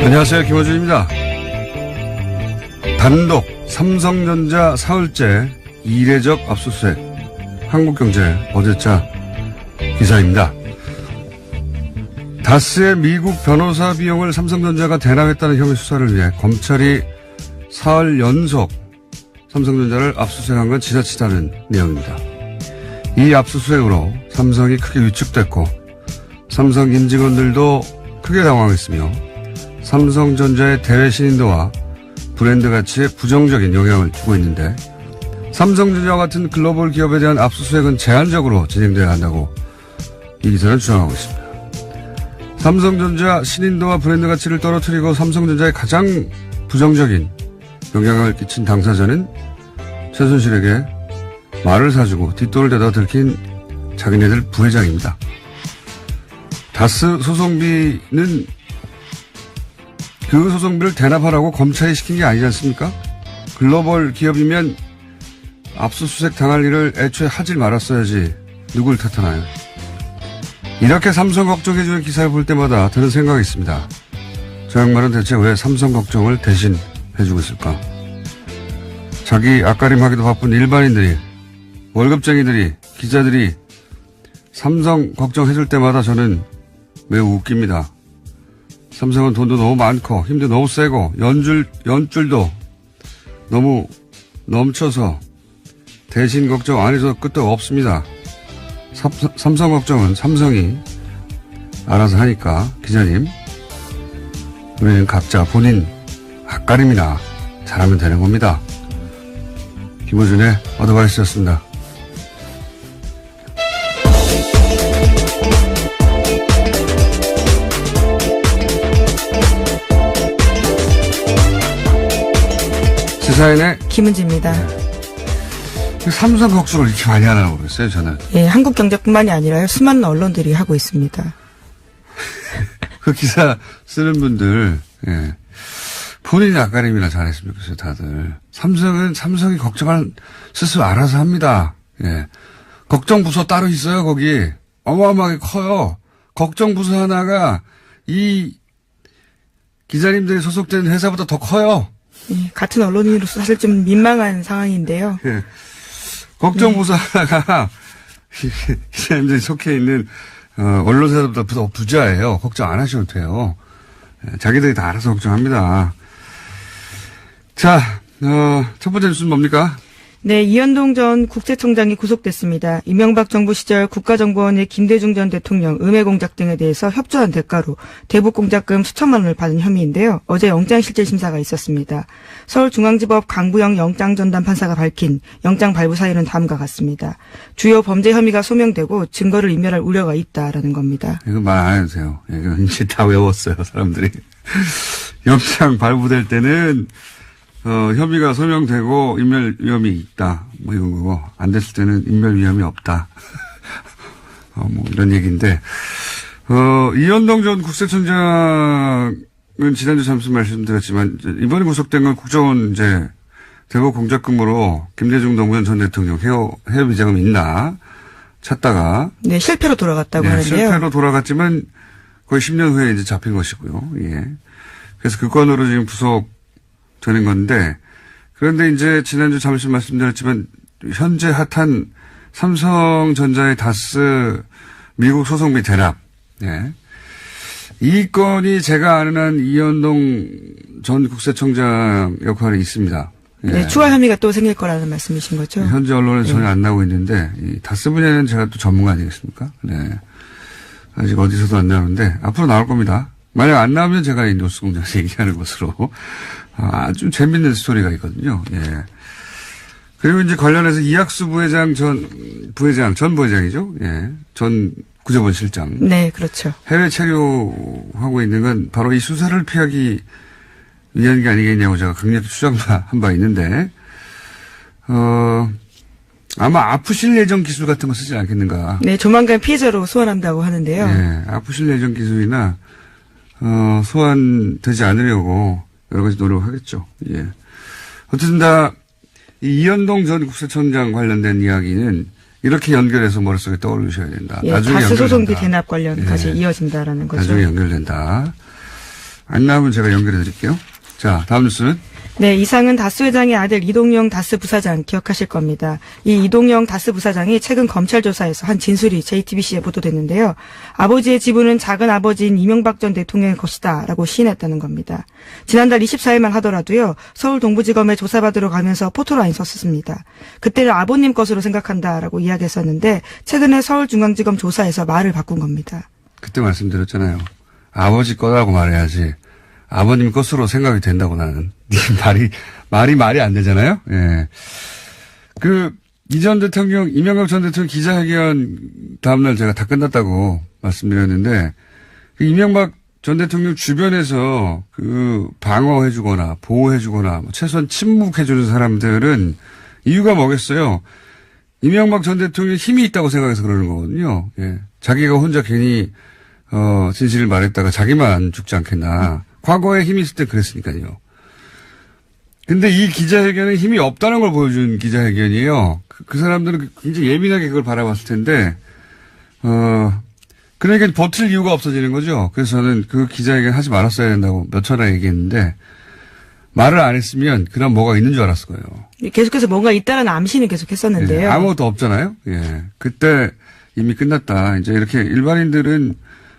안녕하세요. 김어준입니다. 단독 삼성전자 사흘째 이례적 압수수색. 한국경제 어제자 기사입니다. 다스의 미국 변호사 비용을 삼성전자가 대납했다는 혐의 수사를 위해 검찰이 사흘 연속 삼성전자를 압수수색한 건 지나치다는 내용입니다. 이 압수수색으로 삼성이 크게 위축됐고 삼성 임직원들도 크게 당황했으며 삼성전자의 대외 신인도와 브랜드 가치에 부정적인 영향을 주고 있는데 삼성전자와 같은 글로벌 기업에 대한 압수수색은 제한적으로 진행돼야 한다고 이 기사는 주장하고 있습니다. 삼성전자 신인도와 브랜드 가치를 떨어뜨리고 삼성전자에 가장 부정적인 영향을 끼친 당사자는 최순실에게 말을 사주고 뒷돈을 대다 들킨 자기네들 부회장입니다. 다스 소송비는 그 소송비를 대납하라고 검찰이 시킨 게 아니지 않습니까? 글로벌 기업이면 압수수색 당할 일을 애초에 하질 말았어야지 누굴 탓하나요? 이렇게 삼성 걱정해주는 기사를 볼 때마다 드는 생각이 있습니다. 저 양반은 대체 왜 삼성 걱정을 대신 해주고 있을까? 자기 앞가림하기도 바쁜 일반인들이, 월급쟁이들이, 기자들이 삼성 걱정해줄 때마다 저는 매우 웃깁니다. 삼성은 돈도 너무 많고 힘도 너무 세고 연줄도 너무 넘쳐서 대신 걱정 안 해도 끝도 없습니다. 삼성 걱정은 삼성이 알아서 하니까 기자님, 우리는 각자 본인 앞가림이나 잘하면 되는 겁니다. 김어준의 어드바이스였습니다. 시사인의 김은지입니다. 삼성 걱정을 이렇게 많이 하나 모르겠어요, 저는. 예, 한국경제뿐만이 아니라 수많은 언론들이 하고 있습니다. 그 기사 쓰는 분들, 예. 본인이 앞가림이나 잘했으면 좋겠어요, 다들. 삼성이 걱정할 스스로 알아서 합니다. 예. 걱정부서 따로 있어요, 거기. 어마어마하게 커요. 걱정부서 하나가 이 기자님들이 소속된 회사보다 더 커요. 예, 같은 언론인으로서 사실 좀 민망한 상황인데요. 예. 걱정부서 하나가 기자님들이 속해 있는 언론사보다 더 부자예요. 걱정 안 하셔도 돼요. 예, 자기들이 다 알아서 걱정합니다. 자, 첫 번째 뉴스는 뭡니까? 네, 이현동 전 국세청장이 구속됐습니다. 이명박 정부 시절 국가정보원의 김대중 전 대통령 음해 공작 등에 대해서 협조한 대가로 대북 공작금 수천만 원을 받은 혐의인데요. 어제 영장실질심사가 있었습니다. 서울중앙지법 강부영 영장전담 판사가 밝힌 영장 발부 사유는 다음과 같습니다. 주요 범죄 혐의가 소명되고 증거를 인멸할 우려가 있다라는 겁니다. 이거 말 안 해도 돼요. 이거 이제 다 외웠어요, 사람들이. 영장 발부될 때는 혐의가 소명되고 인멸 위험이 있다. 뭐 이런 거고, 안 됐을 때는 인멸 위험이 없다. 뭐 이런 얘기인데, 이현동 전 국세청장은 지난주 잠시 말씀드렸지만, 이번에 구속된 건 국정원 이제 대북 공작금으로 김대중 노무현 전 대통령 해외 비자금이 있나 찾다가. 네, 실패로 돌아갔다고 하는데요. 실패로 돌아갔지만 거의 10년 후에 이제 잡힌 것이고요. 예. 그래서 그 건으로 지금 되는 건데, 그런데 이제 지난주 잠시 말씀드렸지만 현재 핫한 삼성전자의 다스 미국 소송비 대납, 예. 이 건이 제가 아는 한 이현동 전 국세청장 역할이 있습니다. 예. 네, 추가 혐의가 또 생길 거라는 말씀이신 거죠? 현재 언론에 전혀 안 나오고 있는데, 이 다스 분야는 제가 또 전문가 아니겠습니까? 네. 아직 어디서도 안 나오는데 앞으로 나올 겁니다. 만약 안 나오면 제가 이 뉴스공장에서 얘기하는 것으로. 아주 재밌는 스토리가 있거든요. 예. 그리고 이제 관련해서 이학수 전 부회장이죠. 예. 전 구조본 실장. 네, 그렇죠. 해외 체류하고 있는 건 바로 이 수사를 피하기 위한 게 아니겠냐고 제가 강력히 추정한 바 있는데, 아마 아프실 예정 기술 같은 거 쓰지 않겠는가. 네, 조만간 피해자로 소환한다고 하는데요. 네, 아프실 예정 기술이나, 소환되지 않으려고 여러 가지 노력하겠죠. 예. 어쨌든 이 이현동 전 국세청장 관련된 이야기는 이렇게 연결해서 머릿속에 떠올리셔야 된다. 예, 나중에 다스 연결된다. 소송비 대납 관련까지 예. 이어진다라는 거죠. 나중에 연결된다. 안 나오면 제가 연결해 드릴게요. 자, 다음 뉴스는? 네, 이상은 다스 회장의 아들 이동영 다스 부사장 기억하실 겁니다. 이 이동영 다스 부사장이 최근 검찰 조사에서 한 진술이 JTBC에 보도됐는데요. 아버지의 지분은 작은 아버지인 이명박 전 대통령의 것이다라고 시인했다는 겁니다. 지난달 24일만 하더라도요. 서울 동부지검에 조사받으러 가면서 포토라인 썼습니다. 그때는 아버님 것으로 생각한다라고 이야기했었는데 최근에 서울중앙지검 조사에서 말을 바꾼 겁니다. 그때 말씀드렸잖아요. 아버지 거라고 말해야지. 아버님 것으로 생각이 된다고 나는. 말이 안 되잖아요? 예. 이명박 전 대통령 기자회견 다음날 제가 다 끝났다고 말씀드렸는데, 이명박 전 대통령 주변에서 방어해주거나 보호해주거나 최소한 침묵해주는 사람들은 이유가 뭐겠어요? 이명박 전 대통령이 힘이 있다고 생각해서 그러는 거거든요. 예. 자기가 혼자 괜히, 진실을 말했다가 자기만 죽지 않겠나. 과거에 힘이 있을 때 그랬으니까요. 근데 이 기자회견은 힘이 없다는 걸 보여준 기자회견이에요. 그 사람들은 굉장히 예민하게 그걸 바라봤을 텐데, 그러니까 버틸 이유가 없어지는 거죠. 그래서 저는 그 기자회견 하지 말았어야 된다고 몇 차례 얘기했는데, 말을 안 했으면 그럼 뭐가 있는 줄 알았을 거예요. 계속해서 뭔가 있다라는 암시는 계속 했었는데요. 예, 아무것도 없잖아요. 예. 그때 이미 끝났다. 이제 이렇게 일반인들은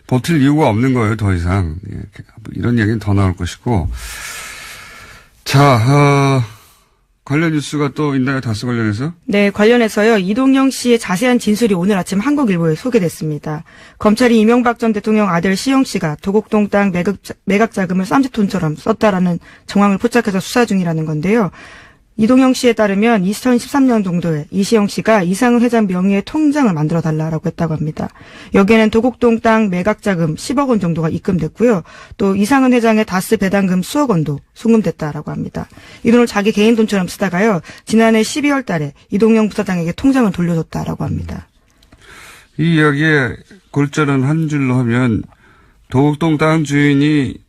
버틸 이유가 없는 거예요, 더 이상. 예, 이런 얘기는 더 나올 것이고. 자, 관련 뉴스가 또 있나요, 다스 관련해서? 네, 관련해서요. 이동영 씨의 자세한 진술이 오늘 아침 한국일보에 소개됐습니다. 검찰이 이명박 전 대통령 아들 시영 씨가 도곡동 땅 매각 자금을 쌈짓돈처럼 썼다라는 정황을 포착해서 수사 중이라는 건데요. 이동영 씨에 따르면 2013년 정도에 이시영 씨가 이상은 회장 명의의 통장을 만들어달라고 했다고 합니다. 여기에는 도곡동 땅 매각자금 10억 원 정도가 입금됐고요. 또 이상은 회장의 다스 배당금 수억 원도 송금됐다라고 합니다. 이 돈을 자기 개인 돈처럼 쓰다가요. 지난해 12월 달에 이동영 부사장에게 통장을 돌려줬다라고 합니다. 이 이야기의 골자는 한 줄로 하면 도곡동 땅 주인이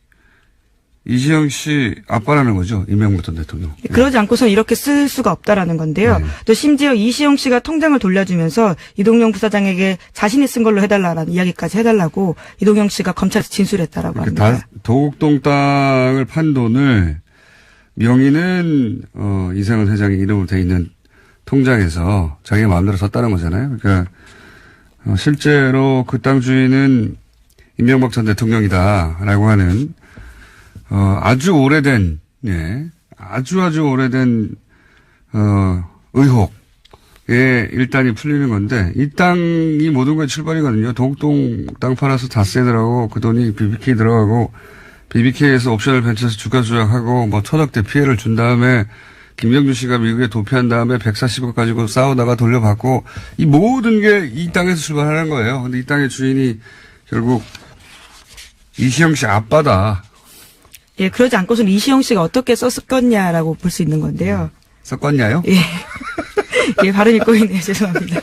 이시영 씨 아빠라는 거죠. 이명박 전 대통령. 그러지 않고서는 이렇게 쓸 수가 없다라는 건데요. 네. 또 심지어 이시영 씨가 통장을 돌려주면서 이동영 부사장에게 자신이 쓴 걸로 해달라는 이야기까지 해달라고 이동영 씨가 검찰에서 진술했다라고 합니다. 도곡동 땅을 판 돈을 명의는 이상은 회장의 이름으로 돼 있는 통장에서 자기가 마음대로 썼다는 거잖아요. 그러니까 실제로 그 땅 주인은 이명박 전 대통령이다라고 하는 아주 오래된, 예, 아주 오래된, 의혹에 일단이 풀리는 건데, 이 땅이 모든 게 출발이거든요. 도곡동 땅 팔아서 다스에 들어가고, 그 돈이 BBK 들어가고, BBK에서 옵션을 벤처에서 주가 조작하고, 천억대 피해를 준 다음에, 김경준 씨가 미국에 도피한 다음에 140억 가지고 싸우다가 돌려받고, 이 모든 게 이 땅에서 출발하는 거예요. 근데 이 땅의 주인이 결국 이시영 씨 아빠다. 예, 그러지 않고서는 이시영 씨가 어떻게 썼겠냐라고 볼 수 있는 건데요. 썼겠냐요? 예. 예, 발음이 꼬이네요. 죄송합니다.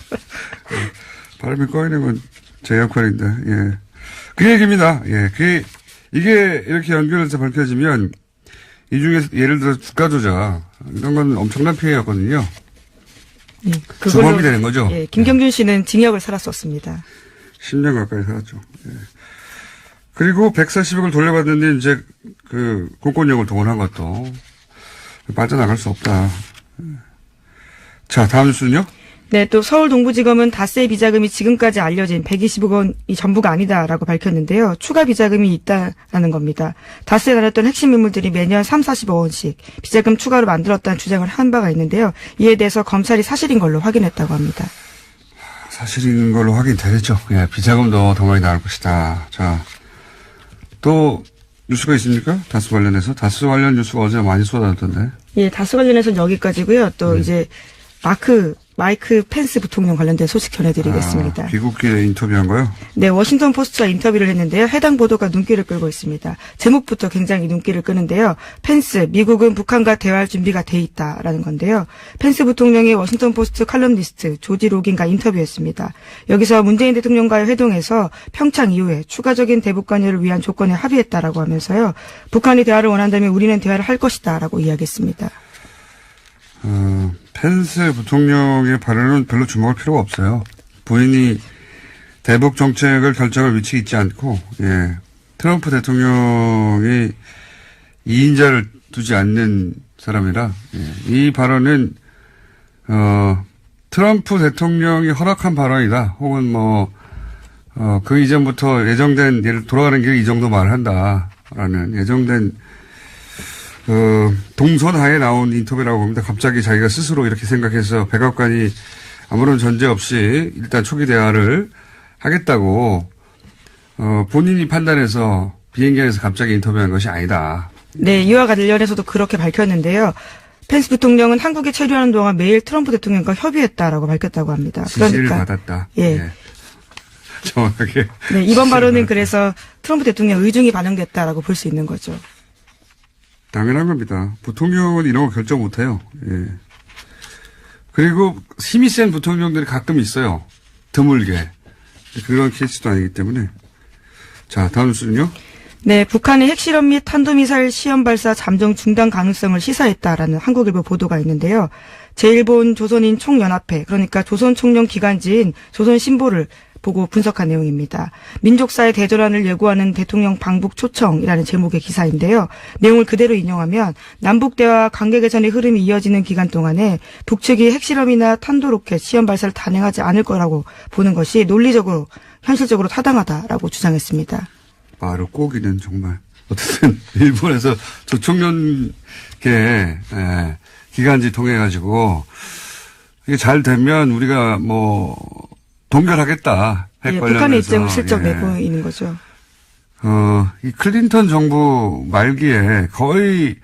발음이 꼬이는 건 제 역할인데, 예. 그 얘기입니다. 예. 이게 이렇게 연결해서 밝혀지면, 이 중에서 예를 들어 주가 조작, 이런 건 엄청난 피해였거든요. 예, 주범이 되는 거죠? 예, 김경준 씨는 징역을 살았었습니다. 10년 가까이 살았죠. 예. 그리고 140억을 돌려받는데 이제 공권력을 동원한 것도 빠져나갈 수 없다. 자, 다음 뉴스는요? 네, 또 서울 동부지검은 다스의 비자금이 지금까지 알려진 120억 원이 전부가 아니다라고 밝혔는데요. 추가 비자금이 있다라는 겁니다. 다스에 다녔던 핵심 인물들이 매년 40억 원씩 비자금 추가로 만들었다는 주장을 한 바가 있는데요. 이에 대해서 검찰이 사실인 걸로 확인했다고 합니다. 사실인 걸로 확인되겠죠. 예, 비자금도 더 많이 나올 것이다. 자. 또 뉴스가 있습니까? 다스 관련해서? 다스 관련 뉴스가 어제 많이 쏟아졌던데. 예, 다스 관련해서는 여기까지고요. 또 이제 마이크 펜스 부통령 관련된 소식 전해드리겠습니다. 귀국길에 인터뷰한 거요? 네, 워싱턴 포스트와 인터뷰를 했는데요. 해당 보도가 눈길을 끌고 있습니다. 제목부터 굉장히 눈길을 끄는데요. 펜스, 미국은 북한과 대화할 준비가 돼 있다라는 건데요. 펜스 부통령이 워싱턴 포스트 칼럼니스트 조지 로긴과 인터뷰했습니다. 여기서 문재인 대통령과의 회동에서 평창 이후에 추가적인 대북 관여를 위한 조건에 합의했다라고 하면서요. 북한이 대화를 원한다면 우리는 대화를 할 것이다라고 이야기했습니다. 펜스 부통령의 발언은 별로 주목할 필요가 없어요. 본인이 대북 정책을 결정할 위치에 있지 않고, 예. 트럼프 대통령이 2인자를 두지 않는 사람이라, 예. 이 발언은, 트럼프 대통령이 허락한 발언이다. 혹은 그 이전부터 예정된, 돌아가는 길에 이 정도 말을 한다. 라는 예정된, 동선하에 나온 인터뷰라고 봅니다. 갑자기 자기가 스스로 이렇게 생각해서 백악관이 아무런 전제 없이 일단 초기 대화를 하겠다고, 본인이 판단해서 비행기 안에서 갑자기 인터뷰한 것이 아니다. 네, 이와 관련해서도 그렇게 밝혔는데요. 펜스 부통령은 한국에 체류하는 동안 매일 트럼프 대통령과 협의했다라고 밝혔다고 합니다. 지시를 받았다. 예. 예. 정확하게. 네, 이번 발언은 그래서 트럼프 대통령 의중이 반영됐다라고 볼 수 있는 거죠. 당연한 겁니다. 부통령은 이런 거 결정 못 해요. 예. 그리고 힘이 센 부통령들이 가끔 있어요. 드물게. 그런 케이스도 아니기 때문에. 자, 다음 뉴스는요. 네, 북한의 핵실험 및 탄도미사일 시험 발사 잠정 중단 가능성을 시사했다라는 한국일보 보도가 있는데요. 제1본 조선인 총연합회, 그러니까 조선총련기간지인 조선신보를 보고 분석한 내용입니다. 민족사의 대전환을 예고하는 대통령 방북 초청이라는 제목의 기사인데요. 내용을 그대로 인용하면 남북대화 관계 개선의 흐름이 이어지는 기간 동안에 북측이 핵실험이나 탄도로켓 시험 발사를 단행하지 않을 거라고 보는 것이 논리적으로 현실적으로 타당하다라고 주장했습니다. 말을 꼬기는 정말. 어쨌든 일본에서 조총련계 기간지 통해가지고 이게 잘 되면 우리가 동결하겠다. 핵 예, 관련해서. 북한의 입장을 슬쩍 내보이는 거죠. 이 클린턴 정부 말기에 거의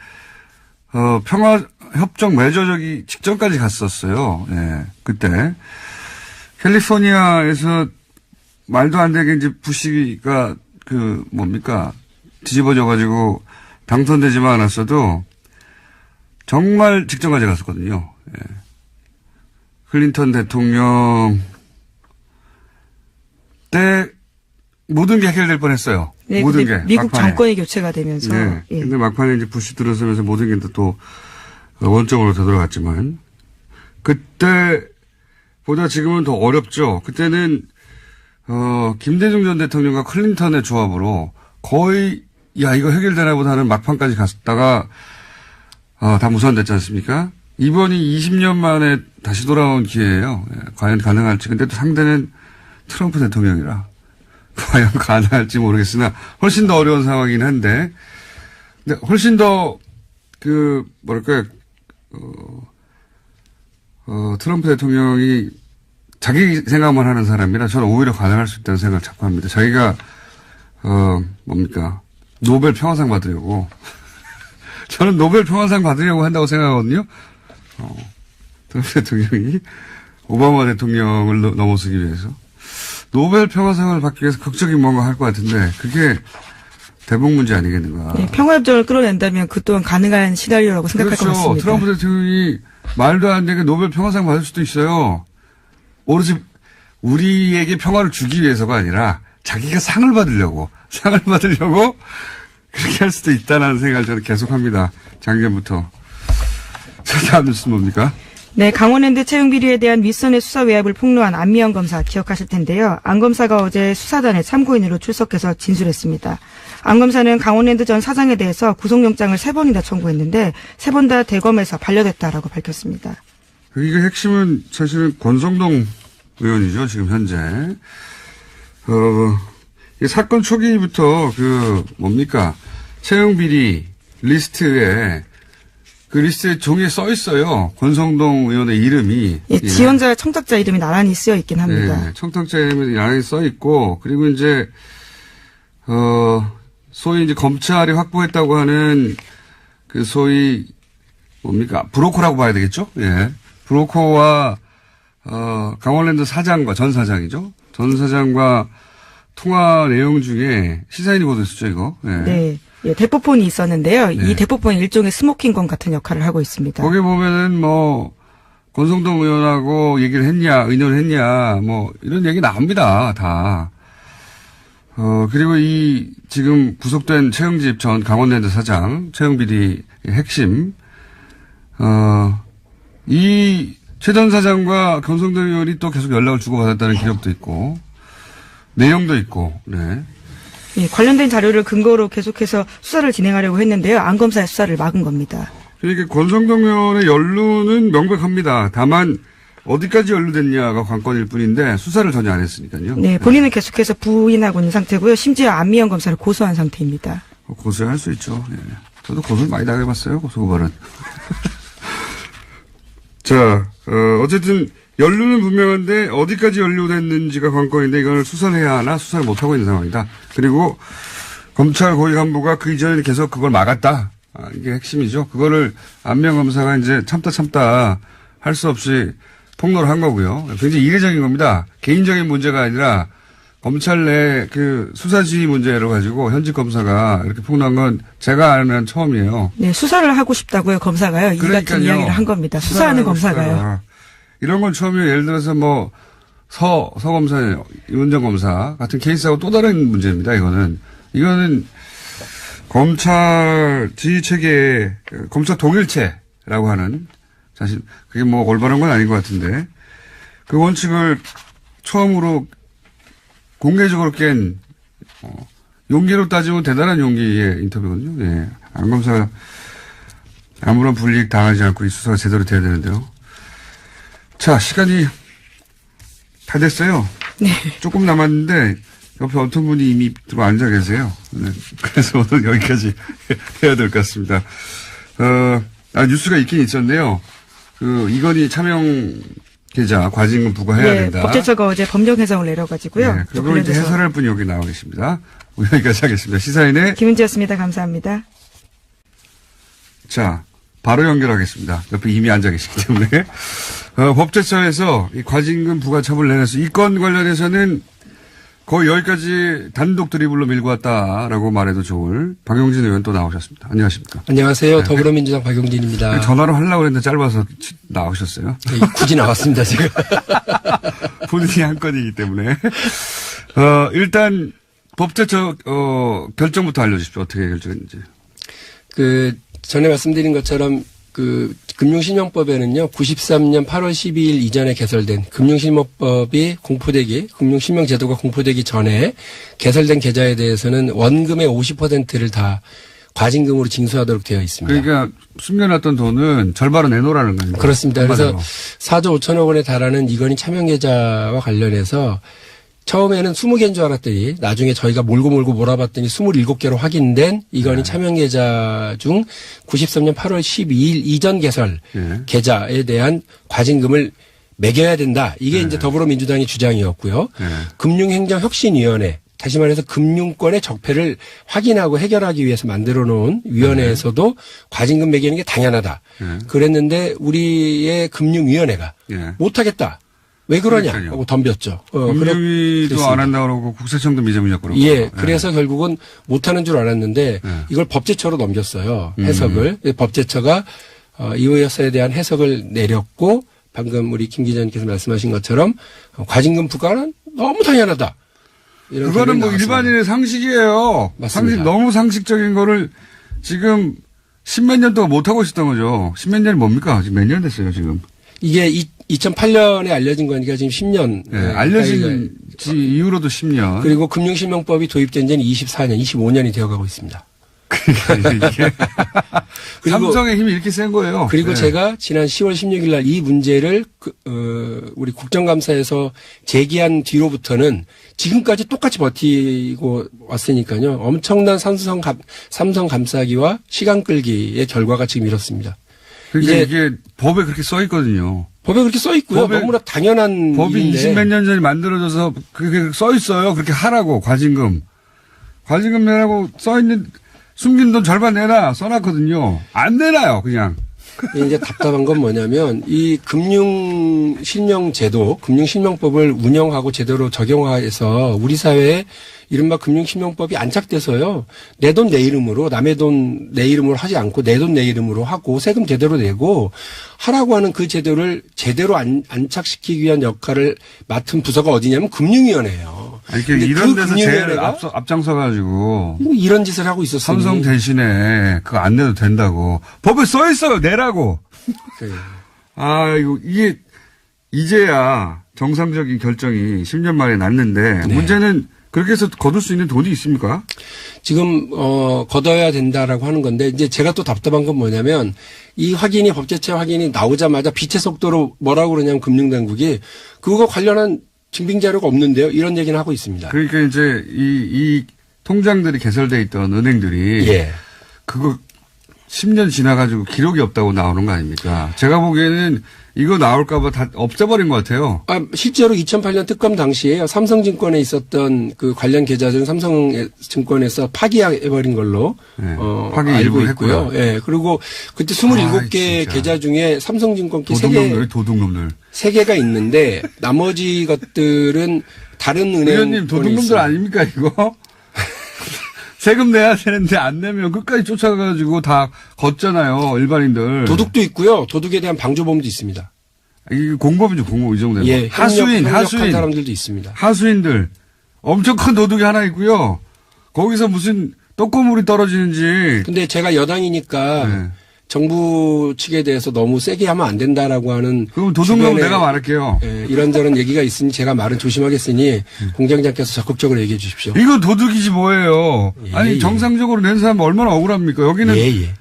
평화협정 맺어지기 직전까지 갔었어요. 예, 그때 캘리포니아에서 말도 안 되게 이제 부시가 뒤집어져가지고 당선되지만 않았어도 정말 직전까지 갔었거든요. 예. 클린턴 대통령 때 모든 게 해결될 뻔했어요. 네, 모든 게 미국 막판에. 정권이 교체가 되면서. 네. 예. 근데 막판에 이제 부시 들어서면서 모든 게 또 원점으로 되돌아갔지만 그때보다 지금은 더 어렵죠. 그때는 김대중 전 대통령과 클린턴의 조합으로 거의 이거 해결되나 보다 하는 막판까지 갔다가 다 무산됐지 않습니까? 이번이 20년 만에 다시 돌아온 기회예요. 예, 과연 가능할지. 근데 또 상대는 트럼프 대통령이라 과연 가능할지 모르겠으나 훨씬 더 어려운 상황이긴 한데 근데 훨씬 더 트럼프 대통령이 자기 생각만 하는 사람이라 저는 오히려 가능할 수 있다는 생각을 자꾸 합니다. 자기가 노벨 평화상 받으려고 저는 노벨 평화상 받으려고 한다고 생각하거든요. 트럼프 대통령이 오바마 대통령을 넘어서기 위해서 노벨 평화상을 받기 위해서 극적인 뭔가 할 것 같은데 그게 대북 문제 아니겠는가. 네, 평화협정을 끌어낸다면 그 또한 가능한 시나리오라고 생각할 것 같습니다. 트럼프 대통령이 말도 안 되게 노벨 평화상 받을 수도 있어요. 오로지 우리에게 평화를 주기 위해서가 아니라 자기가 상을 받으려고 그렇게 할 수도 있다는 생각을 저는 계속합니다. 작년부터. 자, 다음 뉴스 뭡니까? 네, 강원랜드 채용 비리에 대한 윗선의 수사 외압을 폭로한 안미영 검사 기억하실 텐데요. 안 검사가 어제 수사단에 참고인으로 출석해서 진술했습니다. 안 검사는 강원랜드 전 사장에 대해서 구속영장을 3번이나 청구했는데 3번 다 대검에서 반려됐다라고 밝혔습니다. 이게 핵심은 사실은 권성동 의원이죠, 지금 현재. 이 사건 초기부터 채용 비리 리스트에 그 리스트에 종이에 써 있어요. 권성동 의원의 이름이. 예, 지원자, 청탁자 이름이 나란히 쓰여 있긴 합니다. 네, 청탁자 이름이 나란히 써 있고, 그리고 이제, 소위 이제 검찰이 확보했다고 하는 소위 브로커라고 봐야 되겠죠? 예. 브로커와, 강원랜드 사장과 전 사장이죠? 전 사장과 통화 내용 중에 시사인이 보도했었죠, 이거? 예. 네. 예, 대포폰이 있었는데요. 네. 이 대포폰이 일종의 스모킹건 같은 역할을 하고 있습니다. 거기 보면은 권성동 의원하고 얘기를 했냐, 의논을 했냐, 이런 얘기 나옵니다, 다. 그리고 지금 구속된 최영집 전 강원랜드 사장, 채용 비리 핵심, 최 전 사장과 권성동 의원이 또 계속 연락을 주고받았다는 기록도 있고, 내용도 있고, 네. 예, 관련된 자료를 근거로 계속해서 수사를 진행하려고 했는데요. 안 검사의 수사를 막은 겁니다. 그러니까 권성동 의원의 연루는 명백합니다. 다만 어디까지 연루됐냐가 관건일 뿐인데 수사를 전혀 안 했으니까요. 네, 본인은 계속해서 부인하고 있는 상태고요. 심지어 안미영 검사를 고소한 상태입니다. 고소할 수 있죠. 예. 저도 고소를 많이 당해봤어요. 고소고발은. 자, 어쨌든 연루는 분명한데 어디까지 연루됐는지가 관건인데 이걸 수사를 해야 하나 수사를 못하고 있는 상황이다. 그리고 검찰 고위 간부가 그 이전에 계속 그걸 막았다. 이게 핵심이죠. 그거를 안명 검사가 이제 참다 할 수 없이 폭로를 한 거고요. 굉장히 이례적인 겁니다. 개인적인 문제가 아니라 검찰 내 그 수사지휘 문제를 가지고 현직 검사가 이렇게 폭로한 건 제가 아는 처음이에요. 네, 수사를 하고 싶다고요, 검사가요. 이 같은 이야기를 한 겁니다. 수사하는 검사가요. 이런 건 처음이에요. 예를 들어서 뭐 서 검사, 이문정 검사 같은 케이스하고 또 다른 문제입니다. 이거는 검찰 지휘 체계, 검찰 동일체라고 하는 사실 그게 뭐 올바른 건 아닌 것 같은데 그 원칙을 처음으로 공개적으로 깬 용기로 따지면 대단한 용기의 인터뷰거든요. 예. 안 검사 아무런 불이익 당하지 않고 이 수사가 제대로 돼야 되는데요. 자, 시간이 다 됐어요. 네. 조금 남았는데 옆에 어떤 분이 이미 들어 앉아 계세요. 네. 그래서 오늘 여기까지 해야 될 것 같습니다. 뉴스가 있긴 있었네요. 이건희 차명 계좌 과징금 부과해야 된다. 법제처가 어제 법령 해석을 내려가지고요. 네, 그걸 이제 해설할 분이 여기 나와 계십니다. 여기까지 하겠습니다. 시사인의 김은지였습니다. 감사합니다. 자, 바로 연결하겠습니다. 옆에 이미 앉아 계시기 때문에. 법제처에서 이 과징금 부과 처분을 내려서 이 건 관련해서는 거의 여기까지 단독 드리블로 밀고 왔다라고 말해도 좋을 박용진 의원 또 나오셨습니다. 안녕하십니까. 안녕하세요. 더불어민주당 박용진입니다. 전화로 하려고 했는데 짧아서 나오셨어요. 네, 굳이 나왔습니다, 제가. 본인이 한 건이기 때문에. 일단 법제처 결정부터 알려주십시오. 어떻게 결정했는지. 전에 말씀드린 것처럼 금융실명법에는요, 93년 8월 12일 이전에 개설된 금융실명법이 금융실명제도가 공포되기 전에 개설된 계좌에 대해서는 원금의 50%를 다 과징금으로 징수하도록 되어 있습니다. 그러니까 숨겨놨던 돈은 절반은 내놓으라는 거예요. 그렇습니다. 그래서 4조 5천억 원에 달하는 이건희 차명계좌와 관련해서 처음에는 20개인 줄 알았더니 나중에 저희가 몰고 몰아봤더니 27개로 확인된 이건희 차명계좌 중 93년 8월 12일 이전 개설 계좌에 대한 과징금을 매겨야 된다. 이게 이제 더불어민주당의 주장이었고요. 금융행정혁신위원회, 다시 말해서 금융권의 적폐를 확인하고 해결하기 위해서 만들어 놓은 위원회에서도 과징금 매기는 게 당연하다. 그랬는데 우리의 금융위원회가 못하겠다. 왜 그러냐 하고 덤볐죠. 금융위도 안 한다고 그러고 국세청도 미제문이었고 그러고. 예. 그래서 결국은 못하는 줄 알았는데 이걸 법제처로 넘겼어요. 해석을. 법제처가 이호 여사에 대한 해석을 내렸고 방금 우리 김 기자님께서 말씀하신 것처럼 과징금 부과는 너무 당연하다. 그거는 뭐 일반인의 상식이에요. 맞습니다. 너무 상식적인 거를 지금 십몇 년 동안 못하고 있었던 거죠. 십몇 년이 뭡니까? 지금 몇 년 됐어요, 지금. 이게 2008년에 알려진 거니까 지금 10년. 네, 알려진 이후로도 10년. 그리고 금융실명법이 도입된 지는 24년, 25년이 되어가고 있습니다. 삼성의 힘이 이렇게 센 거예요. 그리고 제가 지난 10월 16일 날 이 문제를 우리 국정감사에서 제기한 뒤로부터는 지금까지 똑같이 버티고 왔으니까요. 엄청난 삼성 감사기와 시간 끌기의 결과가 지금 이렇습니다. 그러니까 이게 법에 그렇게 써 있거든요. 법에 그렇게 써 있고요. 너무나 당연한 법이 일인데. 20몇 년 전에 만들어져서 그렇게 써 있어요. 그렇게 하라고 과징금 내라고 써 있는 숨긴 돈 절반 내라 써놨거든요. 안 내놔요 그냥. 이제 답답한 건 뭐냐면 이 금융실명제도, 금융실명법을 운영하고 제대로 적용해서 우리 사회에 이른바 금융실명법이 안착돼서요. 내 돈 내 이름으로 남의 돈 내 이름으로 하지 않고 내 돈 내 이름으로 하고 세금 제대로 내고 하라고 하는 그 제도를 제대로 안착시키기 위한 역할을 맡은 부서가 어디냐면 금융위원회예요. 아니, 이런 데서 제일 앞장서가지고 이런 짓을 하고 있었어요. 삼성 대신에 그거 안 내도 된다고 법에 써 있어요. 내라고. 이게 이제야 정상적인 결정이 10년 만에 났는데 문제는 그렇게 해서 거둘 수 있는 돈이 있습니까? 지금 걷어야 된다라고 하는 건데 이제 제가 또 답답한 건 뭐냐면 이 확인이 법제처 확인이 나오자마자 빛의 속도로 뭐라고 그러냐면 금융당국이 그거 관련한 증빙 자료가 없는데요. 이런 얘기는 하고 있습니다. 그러니까 이제 이 통장들이 개설돼 있던 은행들이 예. 그거 10년 지나가지고 기록이 없다고 나오는 거 아닙니까? 제가 보기에는 이거 나올까봐 다 없애버린 것 같아요. 실제로 2008년 특검 당시에 삼성증권에 있었던 그 관련 계좌들은 삼성증권에서 파기해버린 걸로 네, 파기 알고 일부 있고요. 했고요. 예. 그리고 그때 27개 계좌 중에 삼성증권 도둑놈들. 3개가 있는데 나머지 것들은 다른 은행. 의원님 도둑놈들 아닙니까 이거? 세금 내야 되는데 안 내면 끝까지 쫓아가가지고 다 걷잖아요, 일반인들. 도둑도 있고요. 도둑에 대한 방조범도 있습니다. 이게 공범이죠, 공범, 이 정도면. 예, 하수인. 협력한 사람들도 있습니다. 하수인들. 엄청 큰 도둑이 하나 있고요. 거기서 무슨 떡고물이 떨어지는지. 근데 제가 여당이니까 네. 정부 측에 대해서 너무 세게 하면 안 된다라고 하는. 그럼 도둑놈 내가 말할게요. 예, 이런저런 얘기가 있으니 제가 말은 조심하겠으니 공장장께서 적극적으로 얘기해 주십시오. 이거 도둑이지 뭐예요. 예, 아니, 예. 정상적으로 낸 사람 얼마나 억울합니까? 여기는. 예. 예.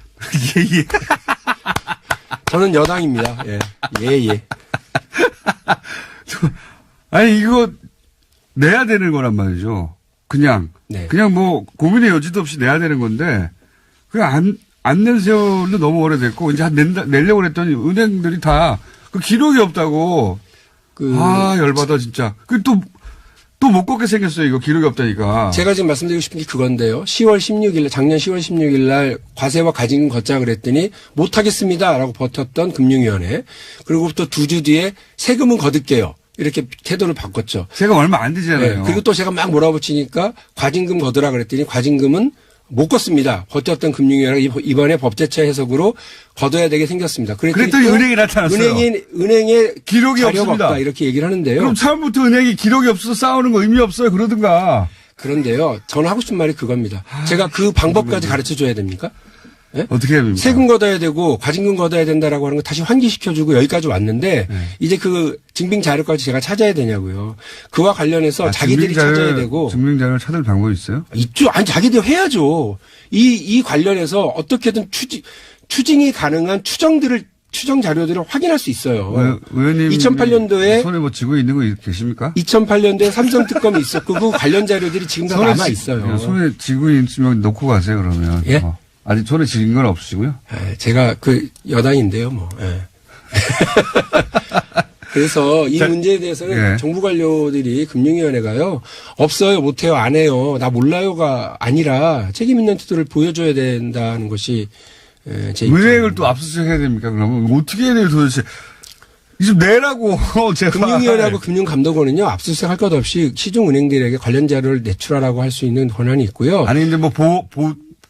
저는 여당입니다. 예. 아니, 이거 내야 되는 거란 말이죠. 그냥. 네. 그냥 뭐 고민의 여지도 없이 내야 되는 건데, 그냥 안 낸 세월도 너무 오래됐고, 이제 내려고 그랬더니 은행들이 다 그 기록이 없다고. 열받아, 진짜. 또 못 걷게 생겼어요, 이거 기록이 없다니까. 제가 지금 말씀드리고 싶은 게 그건데요. 작년 10월 16일 날 과세와 가징금 걷자 그랬더니 못하겠습니다라고 버텼던 금융위원회. 그리고부터 2주 뒤에 세금은 거둘게요. 이렇게 태도를 바꿨죠. 세금 얼마 안 되잖아요. 네. 그리고 또 제가 막 몰아붙이니까 과징금 거두라 그랬더니 과징금은 못 걷습니다. 버텼던 금융위원회가 이번에 법제처 해석으로 걷어야 되게 생겼습니다. 그랬더니 은행이 나타났어요. 은행에 기록이 자료가 없습니다. 없다 이렇게 얘기를 하는데요. 그럼 처음부터 은행이 기록이 없어서 싸우는 거 의미 없어요. 그러든가. 그런데요. 저는 하고 싶은 말이 그겁니다. 제가 그 방법까지 가르쳐 줘야 됩니까? 네? 어떻게 해야 됩니까? 세금 걷어야 되고 과징금 걷어야 된다라고 하는 거 다시 환기시켜주고 여기까지 왔는데 이제 그 증빙 자료까지 제가 찾아야 되냐고요. 그와 관련해서 자기들이 찾아야 되고. 증빙 자료를 찾을 방법이 있어요? 있죠. 아니 자기들 해야죠. 이 관련해서 어떻게든 추징이 가능한 추정 자료들을 확인할 수 있어요. 의원님 2008년도에 손에 뭐 쥐고 있는 거 계십니까? 2008년도에 삼성 특검이 있었고 그 관련 자료들이 지금 다 남아 있어요. 손에 쥐고 있으면 놓고 가세요 그러면. 예? 아직 손에 쥐인 건 없으시고요? 제가 그 여당인데요, 뭐. 예. 그래서 이 문제에 대해서는 예. 정부 관료들이 금융위원회가요, 없어요, 못해요, 안 해요, 나 몰라요가 아니라 책임 있는 태도를 보여줘야 된다는 것이 제 입장입니다. 은행을 또 압수수색 해야 됩니까? 그러면 어떻게 해야 돼요 도대체? 이 좀 내라고 제발. 금융위원회하고 금융감독원은요, 압수수색 할 것 없이 시중은행들에게 관련 자료를 내출하라고 할 수 있는 권한이 있고요. 아니 근데 뭐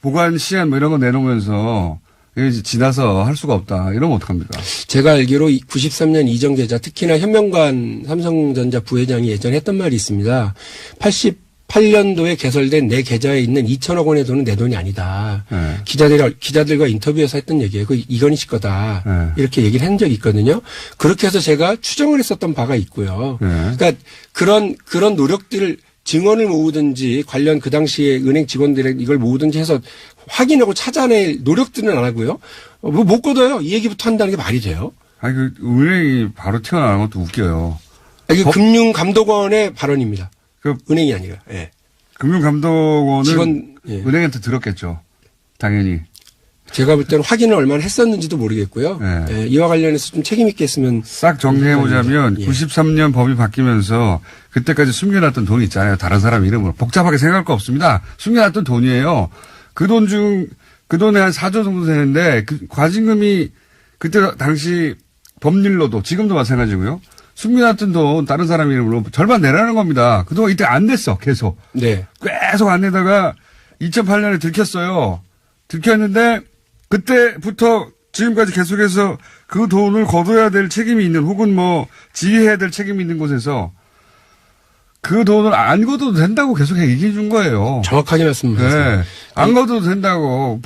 보관 시한 뭐 이런 거 내놓으면서 이게 이제 지나서 할 수가 없다. 이러면 어떡합니까? 제가 알기로 93년 이전 계좌, 특히나 현명관 삼성전자 부회장이 예전에 했던 말이 있습니다. 88년도에 개설된 내 계좌에 있는 2천억 원의 돈은 내 돈이 아니다. 네. 기자들과 인터뷰에서 했던 얘기예요. 그 이건희 씨 거다. 네. 이렇게 얘기를 한 적이 있거든요. 그렇게 해서 제가 추정을 했었던 바가 있고요. 네. 그러니까 그런 노력들을 증언을 모으든지 관련 그 당시에 은행 직원들의 이걸 모으든지 해서 확인하고 찾아낼 노력들은 안 하고요. 뭐 못 걷어요. 이 얘기부터 한다는 게 말이 돼요? 아니 그 은행이 바로 튀어나오는 것도 웃겨요. 이게 금융감독원의 발언입니다. 그 은행이 아니라. 예. 금융감독원은 예. 은행한테 들었겠죠. 당연히. 제가 볼 때는 확인을 얼마나 했었는지도 모르겠고요. 네. 예, 이와 관련해서 좀 책임 있게 했으면. 싹 정리해보자면 예. 93년 법이 바뀌면서 그때까지 숨겨놨던 돈이 있잖아요. 다른 사람 이름으로. 복잡하게 생각할 거 없습니다. 숨겨놨던 돈이에요. 그 돈에 한 4조 정도 되는데 그 과징금이 그때 당시 법률로도 지금도 마찬가지고요. 숨겨놨던 돈 다른 사람 이름으로 절반 내라는 겁니다. 그동안 이때 안 냈어. 계속. 네. 계속 안 내다가 2008년에 들켰어요. 들켰는데 그때부터 지금까지 계속해서 그 돈을 거둬야 될 책임이 있는 혹은 뭐 지휘해야 될 책임이 있는 곳에서 그 돈을 안 거둬도 된다고 계속 얘기해 준 거예요. 정확하게 말씀하셨습니다. 네. 안 거둬도 된다고.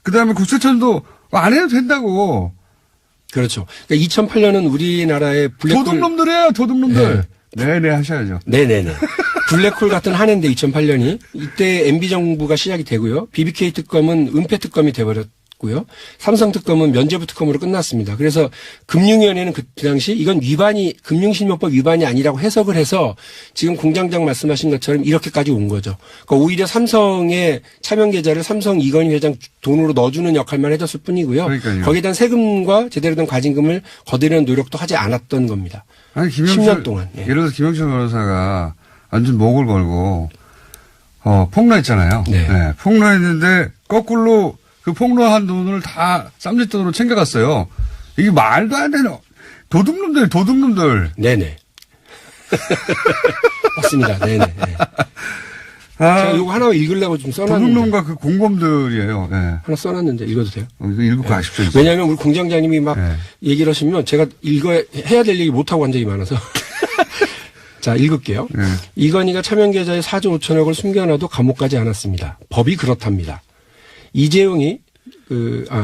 그 다음에 국세청도 안 해도 된다고. 그렇죠. 그러니까 2008년은 우리나라의 블랙홀. 도둑놈들이에요, 도둑놈들. 네네 하셔야죠. 네네네. 블랙홀 같은 한 해인데 2008년이 이때 MB 정부가 시작이 되고요. BBK 특검은 은폐 특검이 돼버렸고요. 삼성 특검은 면죄부 특검으로 끝났습니다. 그래서 금융위원회는 그 당시 이건 금융실명법 위반이 아니라고 해석을 해서 지금 공장장 말씀하신 것처럼 이렇게까지 온 거죠. 그러니까 오히려 삼성의 차명 계좌를 삼성 이건희 회장 돈으로 넣어주는 역할만 해줬을 뿐이고요. 그러니까요. 거기에 대한 세금과 제대로 된 과징금을 거두려는 노력도 하지 않았던 겁니다. 아니, 10년 동안. 예. 예를 들어서 김영철 변호사가 완전 목을 걸고, 폭로했잖아요. 네. 네, 폭로했는데, 거꾸로 그 폭로한 돈을 다 쌈짓돈으로 챙겨갔어요. 이게 말도 안 되는, 도둑놈들. 네네. 맞습니다. 네네. 네. 제가 이거 하나 읽으려고 좀 써놨는데. 도둑놈과 그 공범들이에요. 네. 하나 써놨는데 읽어도 돼요? 이거 읽고 가십시오. 이제. 왜냐하면 우리 공장장님이 막 네. 얘기를 하시면 제가 해야 될 얘기 못하고 한 적이 많아서. 자, 읽을게요. 네. 이건희가 차명계좌에 4조 5천억을 숨겨놔도 감옥 가지 않았습니다. 법이 그렇답니다. 이재용이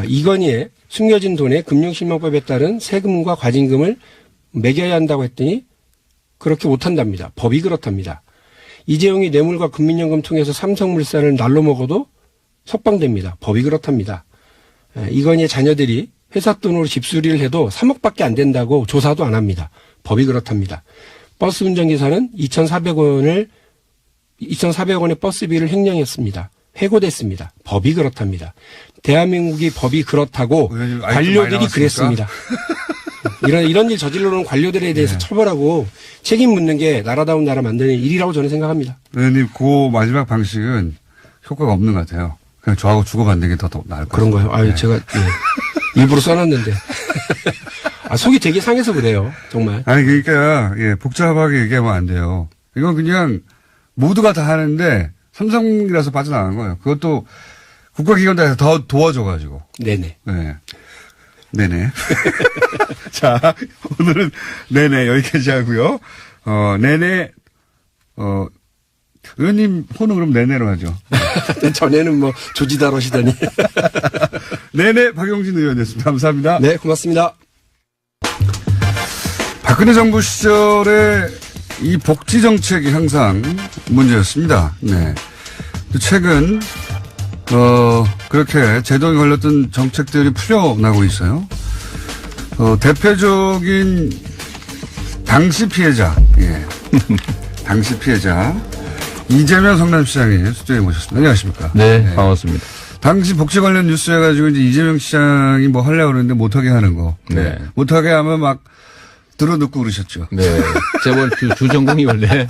이건희의 숨겨진 돈에 금융실명법에 따른 세금과 과징금을 매겨야 한다고 했더니 그렇게 못한답니다. 법이 그렇답니다. 이재용이 뇌물과 국민연금 통해서 삼성물산을 날로 먹어도 석방됩니다. 법이 그렇답니다. 이건희의 자녀들이 회사 돈으로 집수리를 해도 3억밖에 안 된다고 조사도 안 합니다. 법이 그렇답니다. 버스 운전기사는 2,400원의 버스비를 횡령했습니다. 회고됐습니다. 법이 그렇답니다. 대한민국이 법이 그렇다고 관료들이 그랬습니다. 이런 일 저질러놓은 관료들에 대해서 처벌하고 책임 묻는 게 나라다운 나라 만드는 일이라고 저는 생각합니다. 의원님, 그 마지막 방식은 효과가 없는 것 같아요. 그냥 저하고 주고받는 게 더 나을 것 같아요. 그런가요? 아유, 네. 제가 일부러 써놨는데. 속이 되게 상해서 그래요. 정말. 아니, 그러니까, 복잡하게 얘기하면 안 돼요. 이건 그냥 모두가 다 하는데 삼성이라서 빠져나간 거예요. 그것도 국가기관에서 더 도와줘가지고. 네네. 네. 네네. 자, 오늘은 네네 여기까지 하고요. 네네, 의원님 폰은 그럼 네네로 하죠. 전에는 뭐 조지다러시더니. 네네, 박용진 의원이었습니다. 감사합니다. 네, 고맙습니다. 박근혜 정부 시절에 이 복지 정책이 항상 문제였습니다. 네. 최근, 그렇게 제동에 걸렸던 정책들이 풀려나고 있어요. 대표적인 당시 피해자, 당시 피해자, 이재명 성남시장이 스튜디오에 모셨습니다. 안녕하십니까. 네, 반갑습니다. 당시 복지 관련 뉴스 해가지고 이제 이재명 시장이 뭐 하려고 그러는데 못하게 하는 거. 네. 못하게 하면 막 들어눕고 그러셨죠. 네. 재벌 주전공이 원래,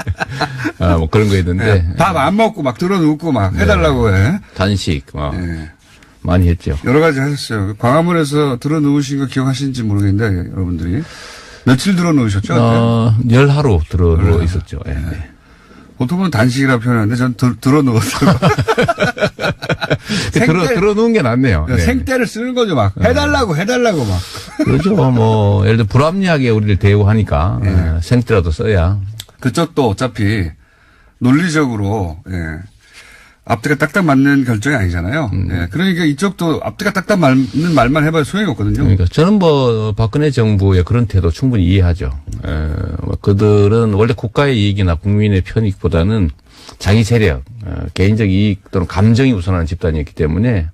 뭐 그런 거 있는데. 밥 안 먹고 막 들어눕고 막 해달라고 해. 단식, 많이 했죠. 여러 가지 하셨어요. 광화문에서 들어누우신 거 기억하시는지 모르겠는데, 여러분들이. 며칠 들어누우셨죠? 열하루 들어 있었죠. 예. 네. 보통은 단식이라 표현하는데 전 들어누웠어요. 들어 누운 게 낫네요. 네. 생떼를 쓰는 거죠. 막 해달라고 막. 그렇죠. 뭐, 예를 들어 불합리하게 우리를 대우하니까 생떼라도 써야. 그쪽도 어차피 논리적으로, 앞뒤가 딱딱 맞는 결정이 아니잖아요. 그러니까 이쪽도 앞뒤가 딱딱 맞는 말만 해봐야 소용이 없거든요. 그러니까 저는 뭐 박근혜 정부의 그런 태도 충분히 이해하죠. 뭐 그들은 원래 국가의 이익이나 국민의 편익보다는 자기 세력, 개인적 이익 또는 감정이 우선하는 집단이었기 때문에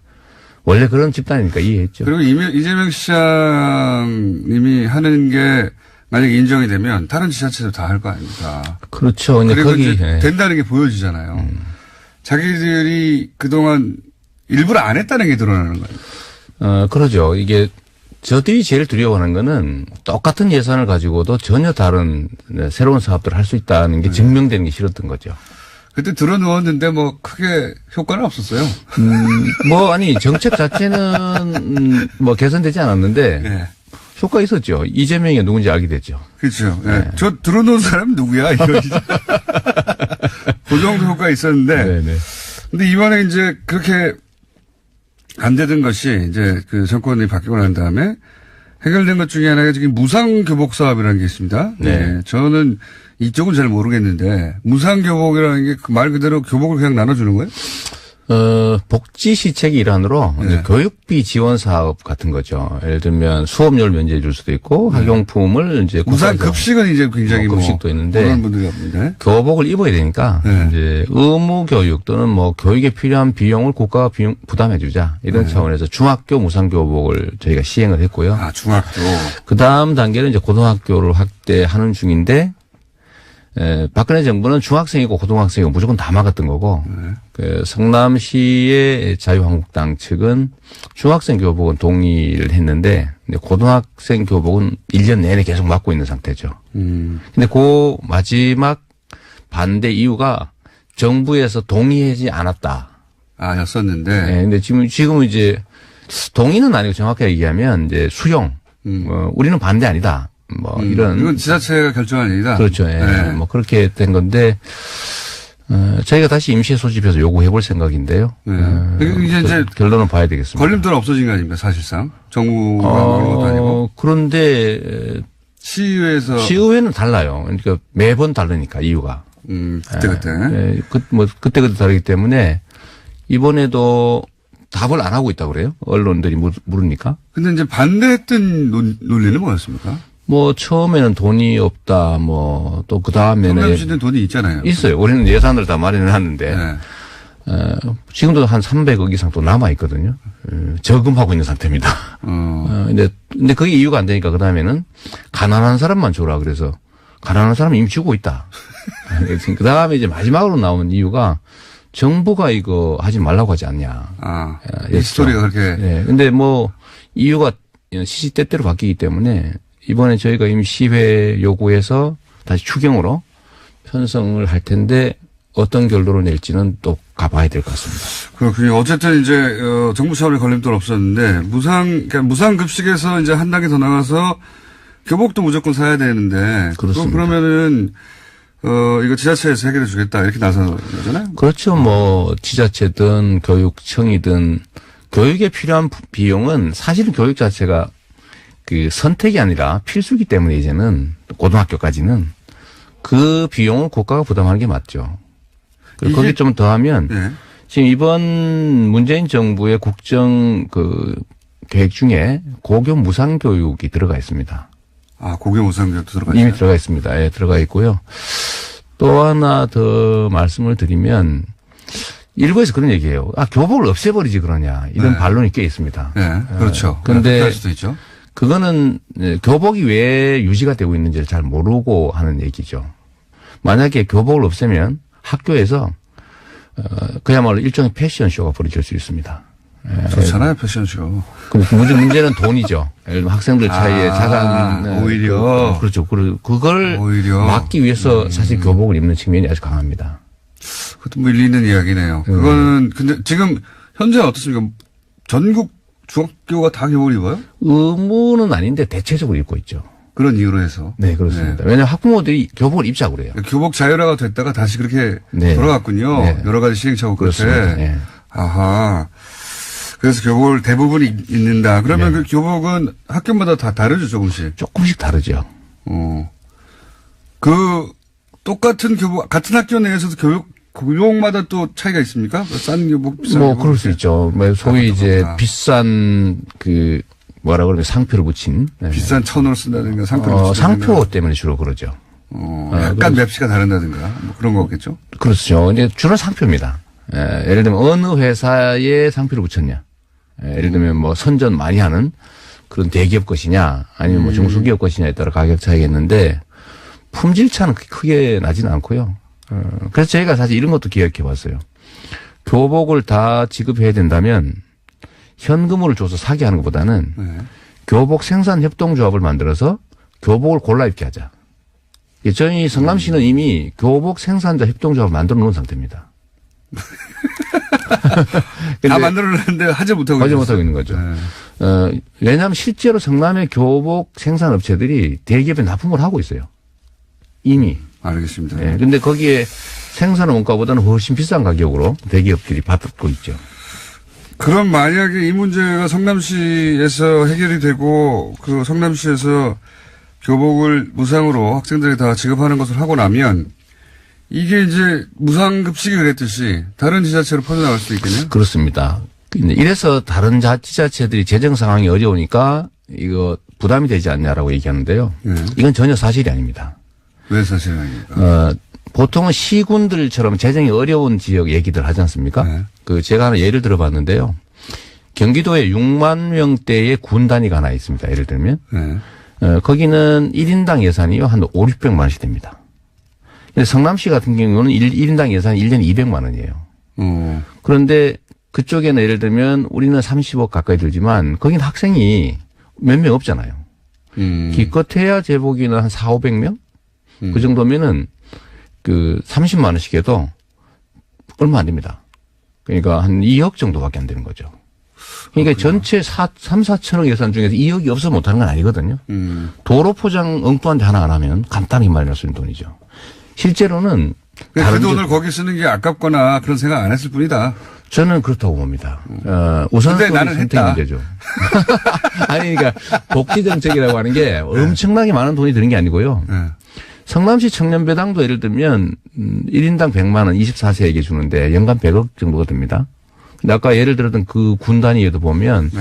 원래 그런 집단이니까 이해했죠. 그리고 이재명 시장님이 하는 게 만약에 인정이 되면 다른 지자체도 다 할 거 아닙니까? 그렇죠. 그리고 거기 이제 된다는 게 보여지잖아요. 자기들이 그동안 일부러 안 했다는 게 드러나는 거예요. 그러죠. 이게 저들이 제일 두려워하는 거는 똑같은 예산을 가지고도 전혀 다른 새로운 사업들을 할 수 있다는 게 증명되는 게 싫었던 거죠. 그때 들어누웠는데 뭐 크게 효과는 없었어요. 정책 자체는 뭐 개선되지 않았는데 네. 효과 있었죠. 이재명이 누군지 알게 됐죠. 그렇죠. 네. 저 들어놓은 사람이 누구야? 그 정도 효과 있었는데. 네네. 근데 이번에 이제 그렇게 안 되던 것이 이제 그 정권이 바뀌고 난 다음에 해결된 것 중에 하나가 지금 무상교복 사업이라는 게 있습니다. 네. 저는 이쪽은 잘 모르겠는데 무상교복이라는 게 그 말 그대로 교복을 그냥 나눠주는 거예요? 복지 시책의 일환으로 네. 이제 교육비 지원 사업 같은 거죠. 예를 들면 수업료를 면제해 줄 수도 있고 학용품을 이제 우선 국가에서 급식은 이제 굉장히 급식도 있는데 그런 분들이 없는데. 교복을 입어야 되니까 네. 이제 의무 교육 또는 뭐 교육에 필요한 비용을 국가가 부담해 주자 이런 차원에서 중학교 무상 교복을 저희가 시행을 했고요. 아, 중학교. 그 다음 단계는 이제 고등학교를 확대하는 중인데, 박근혜 정부는 중학생이고 고등학생이고 무조건 다 막았던 거고, 그 성남시의 자유한국당 측은 중학생 교복은 동의를 했는데, 고등학생 교복은 1년 내내 계속 막고 있는 상태죠. 근데 그 마지막 반대 이유가 정부에서 동의하지 않았다. 아, 였었는데. 네, 근데 지금은 이제 동의는 아니고 정확하게 얘기하면 이제 수용. 우리는 반대 아니다. 뭐 이런. 이건 지자체가 결정할 일이다. 그렇죠. 예. 네. 뭐 그렇게 된 건데 저희가 다시 임시에 소집해서 요구해 볼 생각인데요. 이제 결론은 봐야 되겠습니다. 걸림돌 없어진 거 아닙니까, 사실상. 정부가 그런 것도 아니고. 그런데 시의회는 달라요. 그러니까 매번 다르니까 이유가. 그때. 예, 그때 다르기 때문에 이번에도 답을 안 하고 있다고 그래요. 언론들이 물으니까. 근데 이제 반대했던 논리는 뭐였습니까? 뭐 처음에는 돈이 없다. 뭐 또 그 다음에는 성남시는 돈이 있잖아요. 있어요. 우리는 예산을 다 마련해 놨는데 네. 지금도 한 300억 이상 또 남아 있거든요. 저금하고 있는 상태입니다. 근데 그게 이유가 안 되니까 그 다음에는 가난한 사람만 줘라. 그래서 가난한 사람 이미 주고 있다. 그 다음에 이제 마지막으로 나온 이유가 정부가 이거 하지 말라고 하지 않냐. 아, 이 스토리가 그렇게. 네. 근데 뭐 이유가 시시때때로 바뀌기 때문에 이번에 저희가 임시회 요구해서 다시 추경으로 편성을 할 텐데 어떤 결론을 낼지는 또 가봐야 될 것 같습니다. 그렇군요. 어쨌든 이제 정부 차원의 걸림돌 없었는데 그러니까 무상급식에서 이제 한 단계 더 나가서 교복도 무조건 사야 되는데. 그렇습니다. 그러면은 이거 지자체에서 해결해 주겠다 이렇게 나서는 거잖아요. 그렇죠. 뭐 지자체든 교육청이든 교육에 필요한 비용은 사실은 교육 자체가 그 선택이 아니라 필수기 때문에 이제는 고등학교까지는 그 비용을 국가가 부담하는 게 맞죠. 그리고 거기 좀 더하면 네. 지금 이번 문재인 정부의 국정 그 계획 중에 고교 무상 교육이 들어가 있습니다. 아, 고교 무상교육도 들어가 있어요? 이미 들어가 있습니다. 예, 들어가 있고요. 또 하나 더 말씀을 드리면 일부에서 그런 얘기예요. 아, 교복을 없애버리지 그러냐. 이런 네. 반론이 꽤 있습니다. 네, 그렇죠. 근데 그럴 수도 있죠. 그거는 교복이 왜 유지가 되고 있는지를 잘 모르고 하는 얘기죠. 만약에 교복을 없애면 학교에서 그야말로 일종의 패션쇼가 벌어질 수 있습니다. 좋잖아요, 패션쇼. 문제는 돈이죠. 예를 들면 학생들 사이에 자산. 오히려. 그렇죠. 그걸 오히려. 막기 위해서 사실 교복을 입는 측면이 아주 강합니다. 그것도 뭐 일리 있는 이야기네요. 그거는, 근데 지금 현재 어떻습니까? 전국 중학교가 다 교복을 입어요? 의무는 아닌데 대체적으로 입고 있죠. 그런 이유로 해서. 네, 그렇습니다. 왜냐하면 학부모들이 교복을 입자고 그래요. 교복 자율화가 됐다가 다시 그렇게 네. 돌아갔군요. 네. 여러 가지 시행착오 끝에. 그렇습니다. 네. 아하. 그래서 교복을 대부분 입는다. 그러면 네. 그 교복은 학교마다 다 다르죠, 조금씩. 조금씩 다르죠. 똑같은 교복, 같은 학교 내에서도 교복마다 또 차이가 있습니까? 싼 교복, 비싼 뭐 교복. 그럴 수 있죠. 뭐 소위 이제 그렇구나. 비싼 뭐라 그러면 상표를 붙인. 네. 비싼 천으로 쓴다든가 상표를 쓴다든가. 상표 때문에 주로 그러죠. 약간 맵시가 다른다든가 뭐 그런 거겠죠. 그렇죠. 이제 주로 상표입니다. 예를 들면 어느 회사에 상표를 붙였냐. 예를 들면 뭐 선전 많이 하는 그런 대기업 것이냐 아니면 뭐 중소기업 것이냐에 따라 가격 차이겠는데 품질 차는 크게 나지는 않고요. 그래서 저희가 사실 이런 것도 기억해 봤어요. 교복을 다 지급해야 된다면 현금으로 줘서 사게 하는 것보다는 교복 생산 협동조합을 만들어서 교복을 골라 입게 하자. 저희 성남시는 이미 교복 생산자 협동조합을 만들어 놓은 상태입니다. 다 만들어놨는데 하지 못하고 있는 거죠. 네. 왜냐하면 실제로 성남의 교복 생산 업체들이 대기업에 납품을 하고 있어요. 이미. 알겠습니다. 네. 근데 거기에 생산 원가보다는 훨씬 비싼 가격으로 대기업들이 받고 있죠. 그럼 만약에 이 문제가 성남시에서 해결이 되고 그 성남시에서 교복을 무상으로 학생들이 다 지급하는 것을 하고 나면 이게 이제 무상급식이 그랬듯이 다른 지자체로 퍼져나갈 수도 있겠네요. 그렇습니다. 이래서 다른 지자체들이 재정 상황이 어려우니까 이거 부담이 되지 않냐라고 얘기하는데요. 이건 전혀 사실이 아닙니다. 왜 사실은 아닙니까? 보통은 시군들처럼 재정이 어려운 지역 얘기들 하지 않습니까? 네. 제가 하나 예를 들어봤는데요. 경기도에 6만 명대의 군 단위가 하나 있습니다. 예를 들면. 네. 거기는 1인당 예산이요. 한 5, 600만 원씩 됩니다. 근데 성남시 같은 경우는 1인당 예산이 1년에 200만 원이에요. 그런데 그쪽에는 예를 들면 우리는 30억 가까이 들지만 거긴 학생이 몇 명 없잖아요. 기껏해야 제복이는 한 4, 500명? 그 정도면은 30만 원씩 해도 얼마 안 됩니다. 그러니까 한 2억 정도밖에 안 되는 거죠. 그러니까 전체 3, 4천억 예산 중에서 2억이 없어 못하는 건 아니거든요. 도로 포장 엉뚱한 데 하나 안 하면 간단히 마련할 수 있는 돈이죠. 실제로는 그 돈을 거기 쓰는 게 아깝거나 그런 생각 안 했을 뿐이다. 저는 그렇다고 봅니다. 우선순위 선택 문제죠. 아니, 그러니까 복지정책이라고 하는 게 엄청나게 많은 돈이 드는 게 아니고요. 성남시 청년배당도 예를 들면 1인당 100만 원 24세에게 주는데 연간 100억 정도가 됩니다. 근데 아까 예를 들었던 그 군 단위에도 보면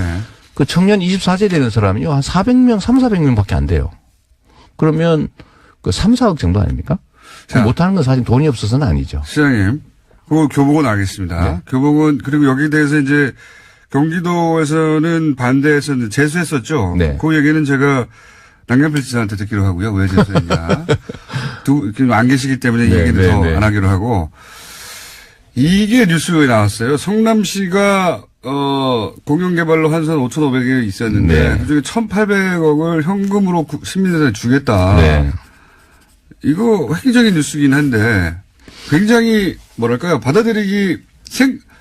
그 청년 24세 되는 사람이요. 한 400명, 3, 400명밖에 안 돼요. 그러면 그 3, 4억 정도 아닙니까? 못하는 건 사실 돈이 없어서는 아니죠. 시장님, 그 교복은 알겠습니다. 네. 교복은 그리고 여기에 대해서 이제 경기도에서는 반대해서 제수했었죠. 네. 그 얘기는 제가 남경필 지사한테 듣기로 하고요. 왜 제수했냐. 안 계시기 때문에 네, 얘기는 네, 더 네. 안 하기로 하고. 이게 뉴스에 나왔어요. 성남시가 공영개발로 한선 5,500이 있었는데 네. 그중에 1,800억을 현금으로 시민들한테 주겠다. 네. 이거 획기적인 뉴스긴 한데 굉장히 뭐랄까요. 받아들이기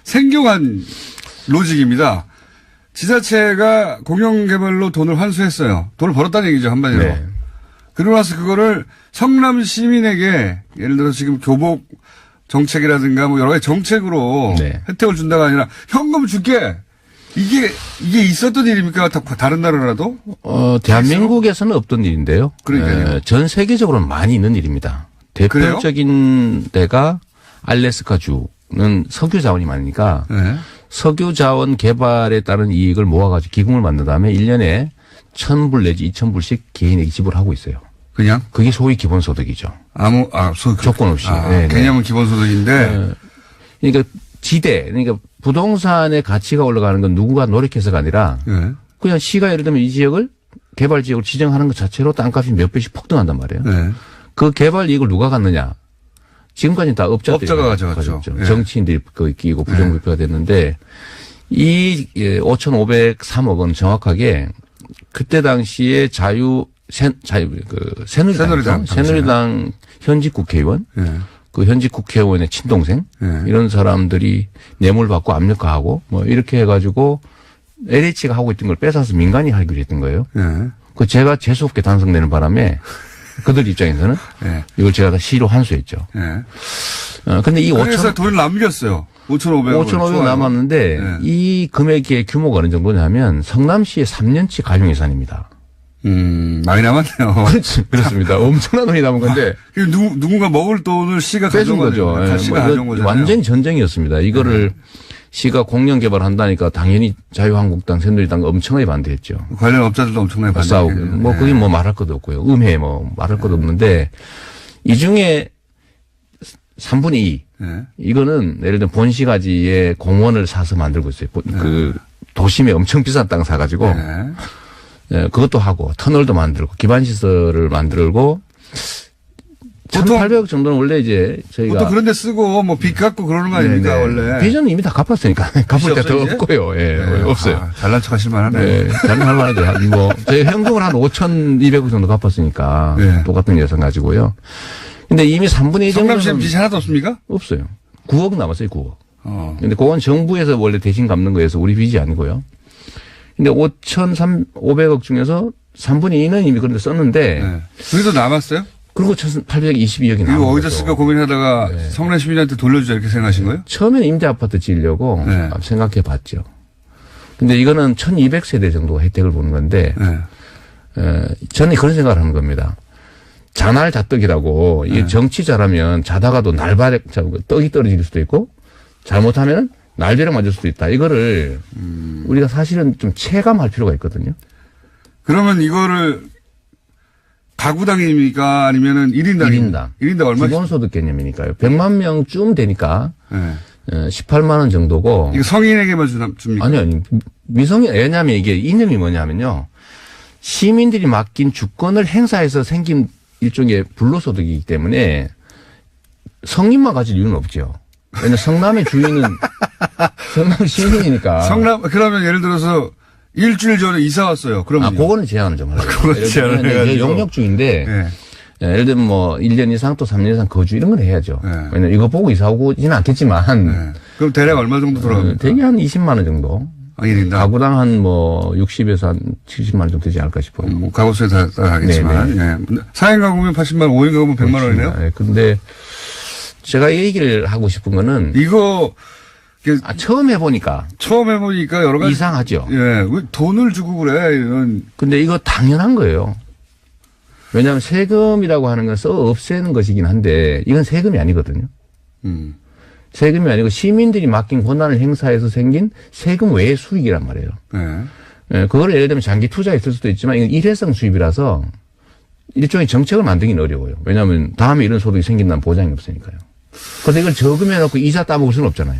생경한 로직입니다. 지자체가 공영개발로 돈을 환수했어요. 돈을 벌었다는 얘기죠. 한마디로. 네. 그러고 나서 그거를 성남 시민에게 예를 들어서 지금 교복 정책이라든가 뭐 여러 가지 정책으로 네. 혜택을 준다가 아니라 현금 줄게. 이게 있었던 일입니까? 다른 나라라도? 대한민국에서는 없던 일인데요. 그러니까요. 전 세계적으로는 많이 있는 일입니다. 대표적인 데가 알래스카주는 석유 자원이 많으니까 네. 석유 자원 개발에 따른 이익을 모아가지고 기금을 만든 다음에 1년에 1,000불 내지 2,000불씩 개인에게 지불하고 있어요. 그냥? 그게 소위 기본소득이죠. 조건 없이. 네, 개념은 기본소득인데. 그러니까 그러니까 부동산의 가치가 올라가는 건 누구가 노력해서가 아니라 네. 그냥 시가 예를 들면 이 지역을 개발 지역으로 지정하는 것 자체로 땅값이 몇 배씩 폭등한단 말이에요. 네. 그 개발 이익을 누가 갖느냐? 지금까지는 다 업자가 가져갔죠. 예. 정치인들이 거기 끼고 부정부패가 됐는데 이 5,503억 원 정확하게 그때 당시에 새누리당 현직 국회의원, 그 현직 국회의원의 친동생 이런 사람들이 뇌물 받고 압력화하고 뭐 이렇게 해가지고 LH가 하고 있던 걸 뺏어서 민간이 하기로 했던 거예요. 그 제가 재수없게 당선되는 바람에 그들 입장에서는 이걸 제가 다 시로 환수했죠. 근데 이 그래서 돈을 남겼어요. 5,500원 남았는데 이 금액의 규모가 어느 정도냐면 성남시의 3년치 가용 예산입니다. 많이 남았네요. 그렇습니다. 엄청난 돈이 남은 건데. 누군가 먹을 돈을 시가 빼준 거죠. 시가 가져온 거잖아요. 완전히 전쟁이었습니다. 이거를 시가 공영 개발한다니까 당연히 자유한국당, 새누리당 엄청나게 반대했죠. 관련 업자들도 엄청나게 싸우고. 반대했고. 그게 말할 것도 없고요. 음해 말할 것도 없는데 이 중에 3분의 2. 이거는 예를 들면 본시가지에 공원을 사서 만들고 있어요. 그 도심에 엄청 비싼 땅 사가지고. 그것도 하고 터널도 만들고 기반시설을 만들고 1,800억 정도는 원래 이제 저희가 보통 그런 데 쓰고 뭐 빚 갚고 그러는 거 아닙니까 원래. 빚은 이미 다 갚았으니까 갚을 때 더 없고요. 없어요. 잘난 척 하실 만하네. 잘난 만하죠. 뭐 저희 현금을 한 5,200억 정도 갚았으니까 똑같은 예산 가지고요. 근데 이미 3분의 2 정도는 성남시는 빚이 하나도 없습니까? 없어요. 9억 남았어요. 9억. 근데 그건 정부에서 원래 대신 갚는 거여서 우리 빚이 아니고요. 근데 5,500억 중에서 3분의 2는 이미 그런데 썼는데. 그래도 남았어요? 그리고 1,822억이 나왔어요. 이거 어디다 쓸까 고민하다가 성남 시민한테 돌려주자 이렇게 생각하신 거예요? 처음에는 임대아파트 지으려고 생각해 봤죠. 근데 이거는 1,200세대 정도 혜택을 보는 건데 저는 그런 생각을 하는 겁니다. 자날자떡이라고 이 정치 잘하면 자다가도 날바닥 떡이 떨어질 수도 있고 잘못하면 날벼락 맞을 수도 있다. 이거를 우리가 사실은 좀 체감할 필요가 있거든요. 그러면 이거를 가구당입니까? 아니면은 1인당? 1인당 얼마? 기본소득 개념이니까요. 100만 명쯤 되니까 네. 18만 원 정도고. 이거 성인에게만 줍니까? 아니. 미성인, 왜냐하면 이게 이념이 뭐냐면요. 시민들이 맡긴 주권을 행사해서 생긴 일종의 불로소득이기 때문에 성인만 가질 이유는 없죠. 왜냐하면 성남의 주인은 성남 시민이니까. 그러면 예를 들어서 일주일 전에 이사 왔어요. 그러면. 그거는 제한을 좀 하죠. 그건 제한을 해가지고. 용역 중인데. 네. 예를 들면 뭐 1년 이상 또 3년 이상 거주 이런 건 해야죠. 네. 왜냐면 이거 보고 이사 오지는 않겠지만. 네. 그럼 대략 얼마 정도 들어갑니까? 대개 한 20만 원 정도. 1인당? 가구당 한 뭐 60에서 한 70만 원 정도 되지 않을까 싶어요. 뭐 가구수에 따라가겠지만. 예. 4인 가구면 80만 원, 5인 가구면 100만 원이네요? 네. 근데 제가 이 얘기를 하고 싶은 거는. 이거. 처음 해보니까. 여러 가지. 이상하죠. 예. 왜 돈을 주고 그래, 이런. 근데 이거 당연한 거예요. 왜냐하면 세금이라고 하는 건 써 없애는 것이긴 한데 이건 세금이 아니거든요. 세금이 아니고 시민들이 맡긴 권한을 행사해서 생긴 세금 외의 수익이란 말이에요. 네. 예, 그걸 예를 들면 장기 투자에 있을 수도 있지만 이건 일회성 수입이라서 일종의 정책을 만들기는 어려워요. 왜냐하면 다음에 이런 소득이 생긴다는 보장이 없으니까요. 그런데 이걸 저금해놓고 이자 따먹을 수는 없잖아요.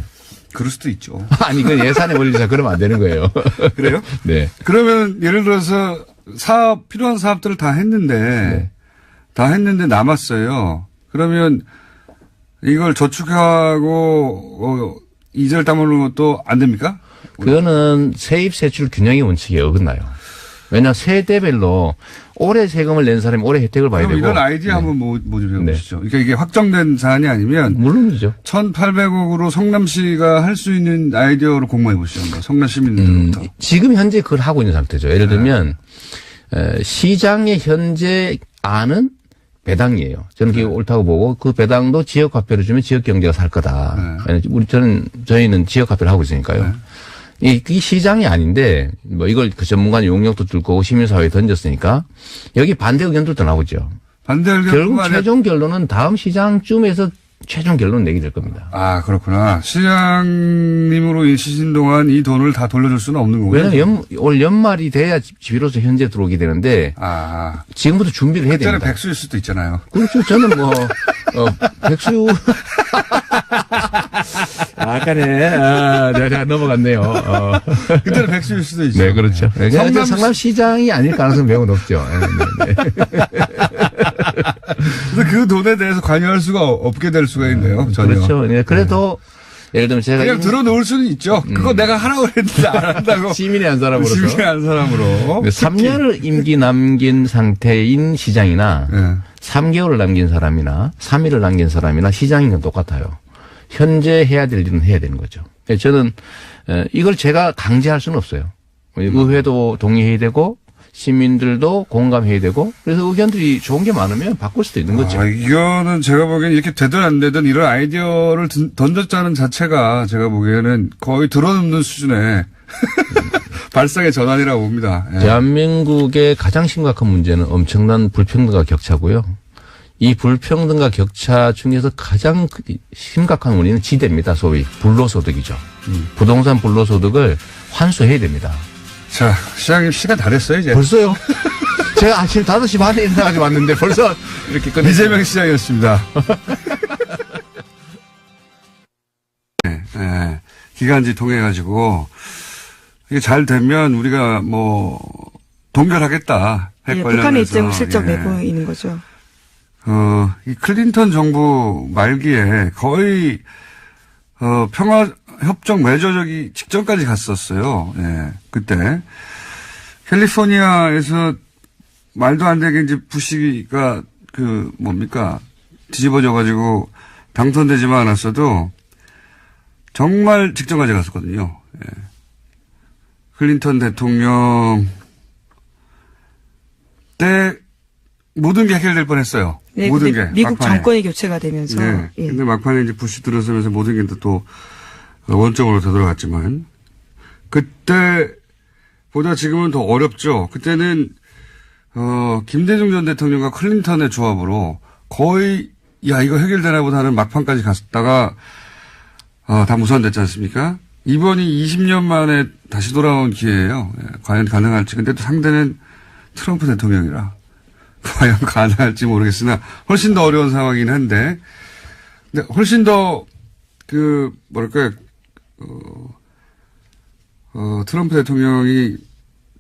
그럴 수도 있죠. 아니, 그 예산에 올리자 그러면 안 되는 거예요. 그래요? 네. 그러면 예를 들어서 필요한 사업들을 다 했는데 남았어요. 그러면 이걸 저축하고 이자를 따먹는 것도 안 됩니까? 그거는 세입 세출 균형의 원칙에 어긋나요. 왜냐하면 세대별로 올해 세금을 낸 사람이 올해 혜택을 봐야 되고. 이런 아이디어 한번 모집해 보시죠. 그러니까 이게 확정된 사안이 아니면 물론이죠. 1,800억으로 성남시가 할 수 있는 아이디어로 공모해 보시죠. 성남 시민들부터. 지금 현재 그걸 하고 있는 상태죠. 예를 들면 시장의 현재 안은 배당이에요. 저는 그게 옳다고 보고 그 배당도 지역 화폐로 주면 지역 경제가 살 거다. 저희는 지역 화폐를 하고 있으니까요. 이 시장이 아닌데 뭐 이걸 그 전문가는 용역도 들 거고 시민사회에 던졌으니까 여기 반대 의견들도 나오죠. 반대 의견 결국 최종 결론은 다음 시장쯤에서 최종 결론 내게 될 겁니다. 아, 그렇구나. 시장님으로 있으신 동안 이 돈을 다 돌려줄 수는 없는 거고요. 왜냐하면 올 연말이 돼야 비로소 현재 들어오게 되는데 지금부터 준비를 해야 됩니다. 그때는 백수일 수도 있잖아요. 그렇죠. 저는 뭐 백수 아까네 내가 넘어갔네요. 그때는 백수일 수도 있죠. 네, 그렇죠. 성남시장이 아닐 가능성이 매우 높죠. 네. 그래서 그 돈에 대해서 관여할 수가 없게 될 수가 있네요. 전혀. 그렇죠. 네, 그래도 예를 들면 제가 그냥 들어놓을 수는 있죠. 그거 내가 하라고 했는데 안 한다고. 시민의 한 사람으로서. 3년을 임기 남긴 상태인 시장이나 3개월을 남긴 사람이나 3일을 남긴 사람이나 시장인 건 똑같아요. 현재 해야 될 일은 해야 되는 거죠. 저는 이걸 제가 강제할 수는 없어요. 의회도 동의해야 되고 시민들도 공감해야 되고 그래서 의견들이 좋은 게 많으면 바꿀 수도 있는 거죠. 이거는 제가 보기엔 이렇게 되든 안 되든 이런 아이디어를 던졌다는 자체가 제가 보기에는 거의 들어눕는 수준의 발상의 전환이라고 봅니다. 예. 대한민국의 가장 심각한 문제는 엄청난 불평등과 격차고요. 이 불평등과 격차 중에서 가장 심각한 원인은 지대입니다. 소위 불로소득이죠. 부동산 불로소득을 환수해야 됩니다. 자, 시장님 시간 다 됐어요, 이제. 벌써요? 제가 아침 5시 반에 일어나가지고 왔는데 벌써 이렇게 끝냈어요. 이재명 시장이었습니다. 네, 기간지 통해가지고 이게 잘 되면 우리가 뭐 동결하겠다. 핵 관련해서. 북한의 입장을 슬쩍 내고 있는 거죠. 이 클린턴 정부 말기에 거의 평화 협정 맺어지기 직전까지 갔었어요. 예, 그때 캘리포니아에서 말도 안 되게 이제 부시가 뒤집어져 가지고 당선되지만 않았어도 정말 직전까지 갔었거든요. 예. 클린턴 대통령 때 모든 게 해결될 뻔했어요. 네, 모든 게 미국 막판에. 정권이 교체가 되면서. 네. 예. 근데 막판에 이제 부시 들어서면서 모든 게 또 원점으로 되돌아갔지만 그때보다 지금은 더 어렵죠. 그때는 김대중 전 대통령과 클린턴의 조합으로 거의, 야, 이거 해결되나 보다 하는 막판까지 갔다가, 다 무산됐지 않습니까? 이번이 20년 만에 다시 돌아온 기회예요. 예, 과연 가능할지. 근데 또 상대는 트럼프 대통령이라. 과연 가능할지 모르겠으나 훨씬 더 어려운 상황이긴 한데, 근데 훨씬 더, 뭐랄까요, 트럼프 대통령이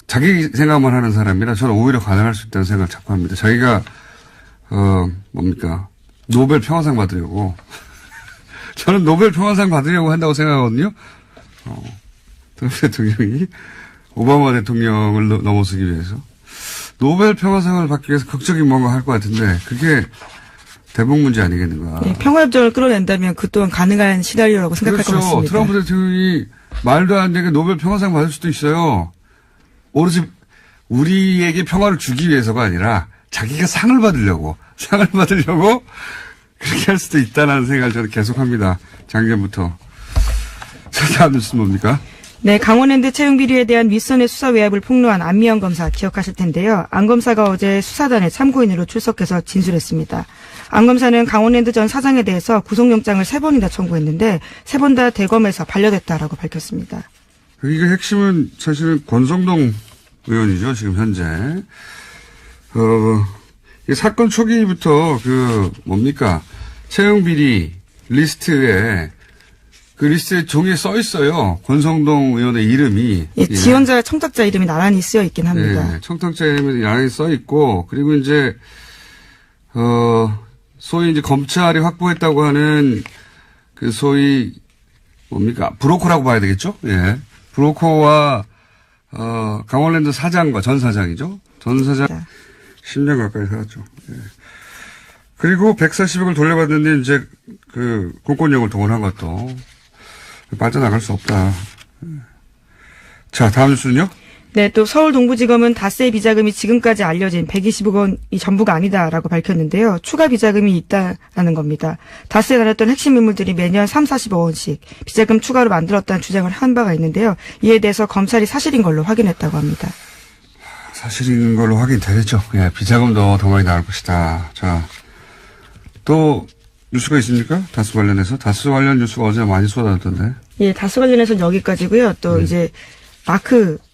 자기 생각만 하는 사람이라 저는 오히려 가능할 수 있다는 생각을 자꾸 합니다. 자기가, 노벨 평화상 받으려고. 저는 노벨 평화상 받으려고 한다고 생각하거든요. 트럼프 대통령이 오바마 대통령을 넘어서기 위해서. 노벨 평화상을 받기 위해서 극적인 뭔가 할 것 같은데, 그게 대북 문제 아니겠는가. 네, 평화협정을 끌어낸다면 그 또한 가능한 시나리오라고 생각할 것 같습니다. 그렇죠. 트럼프 대통령이 말도 안 되게 노벨 평화상 받을 수도 있어요. 오로지 우리에게 평화를 주기 위해서가 아니라 자기가 상을 받으려고 그렇게 할 수도 있다는 생각을 저는 계속합니다. 작년부터. 자, 다음 뉴스는 뭡니까? 네, 강원랜드 채용 비리에 대한 윗선의 수사 외압을 폭로한 안미영 검사 기억하실 텐데요. 안 검사가 어제 수사단의 참고인으로 출석해서 진술했습니다. 안 검사는 강원랜드 전 사장에 대해서 구속영장을 3번이나 청구했는데 3번 다 대검에서 반려됐다라고 밝혔습니다. 이게 핵심은 사실은 권성동 의원이죠, 지금 현재. 이 사건 초기부터 채용 비리 리스트에 종이에 써 있어요. 권성동 의원의 이름이. 예, 지원자, 청탁자 이름이 나란히 쓰여 있긴 합니다. 예, 청탁자 이름이 나란히 써 있고, 그리고 이제, 소위 이제 검찰이 확보했다고 하는 소위 브로커라고 봐야 되겠죠? 예. 브로커와, 강원랜드 사장과 전 사장이죠? 전 사장 10년 가까이 살았죠. 예. 그리고 140억을 돌려받는데 이제 공권력을 동원한 것도 빠져나갈 수 없다. 자, 다음 뉴스는요? 네, 또 서울 동부지검은 다스의 비자금이 지금까지 알려진 120억 원이 전부가 아니다라고 밝혔는데요. 추가 비자금이 있다라는 겁니다. 다스에 다녔던 핵심 인물들이 매년 3, 40억 원씩 비자금 추가로 만들었다는 주장을 한 바가 있는데요. 이에 대해서 검찰이 사실인 걸로 확인했다고 합니다. 사실인 걸로 확인되겠죠. 예, 비자금도 더 많이 나올 것이다. 자, 또 뉴스가 있습니까? 다스 관련해서? 다스 관련 뉴스가 어제 많이 쏟아졌던데. 예, 다스 관련해서는 여기까지고요. 또 이제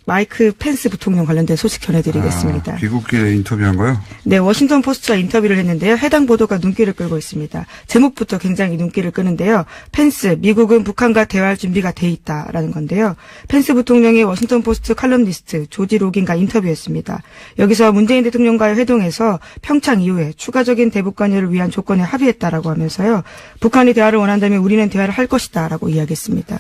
마이크 펜스 부통령 관련된 소식 전해드리겠습니다. 귀국길에 인터뷰한 거요? 네, 워싱턴 포스트와 인터뷰를 했는데요. 해당 보도가 눈길을 끌고 있습니다. 제목부터 굉장히 눈길을 끄는데요. 펜스, 미국은 북한과 대화할 준비가 돼 있다라는 건데요. 펜스 부통령이 워싱턴 포스트 칼럼니스트 조지 로긴과 인터뷰했습니다. 여기서 문재인 대통령과의 회동에서 평창 이후에 추가적인 대북 관여를 위한 조건에 합의했다라고 하면서요. 북한이 대화를 원한다면 우리는 대화를 할 것이다라고 이야기했습니다.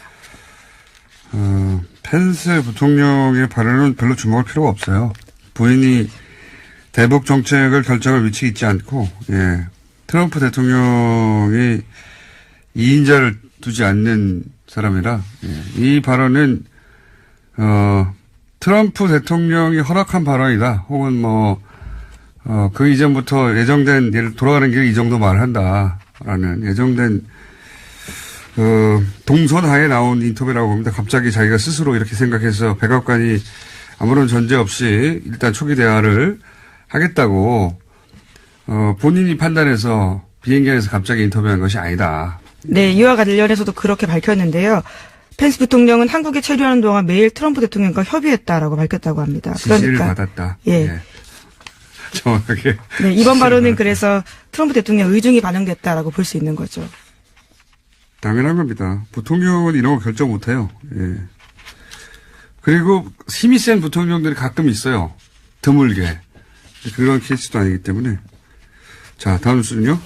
펜스 부통령의 발언은 별로 주목할 필요가 없어요. 부인이 대북 정책을 결정할 위치에 있지 않고, 예. 트럼프 대통령이 2인자를 두지 않는 사람이라, 예. 이 발언은, 트럼프 대통령이 허락한 발언이다. 혹은 그 이전부터 예정된, 돌아가는 길에 이 정도 말을 한다. 라는 예정된, 동선하에 나온 인터뷰라고 봅니다. 갑자기 자기가 스스로 이렇게 생각해서 백악관이 아무런 전제 없이 일단 초기 대화를 하겠다고, 본인이 판단해서 비행기 안에서 갑자기 인터뷰한 것이 아니다. 네, 이와 관련해서도 그렇게 밝혔는데요. 펜스 부통령은 한국에 체류하는 동안 매일 트럼프 대통령과 협의했다라고 밝혔다고 합니다. 지시를 받았다. 예. 예. 정확하게. 네, 이번 발언은 그래서 트럼프 대통령 의중이 반영됐다라고 볼 수 있는 거죠. 당연한 겁니다. 부통령은 이런 거 결정 못해요. 예. 그리고 힘이 센 부통령들이 가끔 있어요. 드물게. 그런 케이스도 아니기 때문에. 자, 다음 뉴스는요?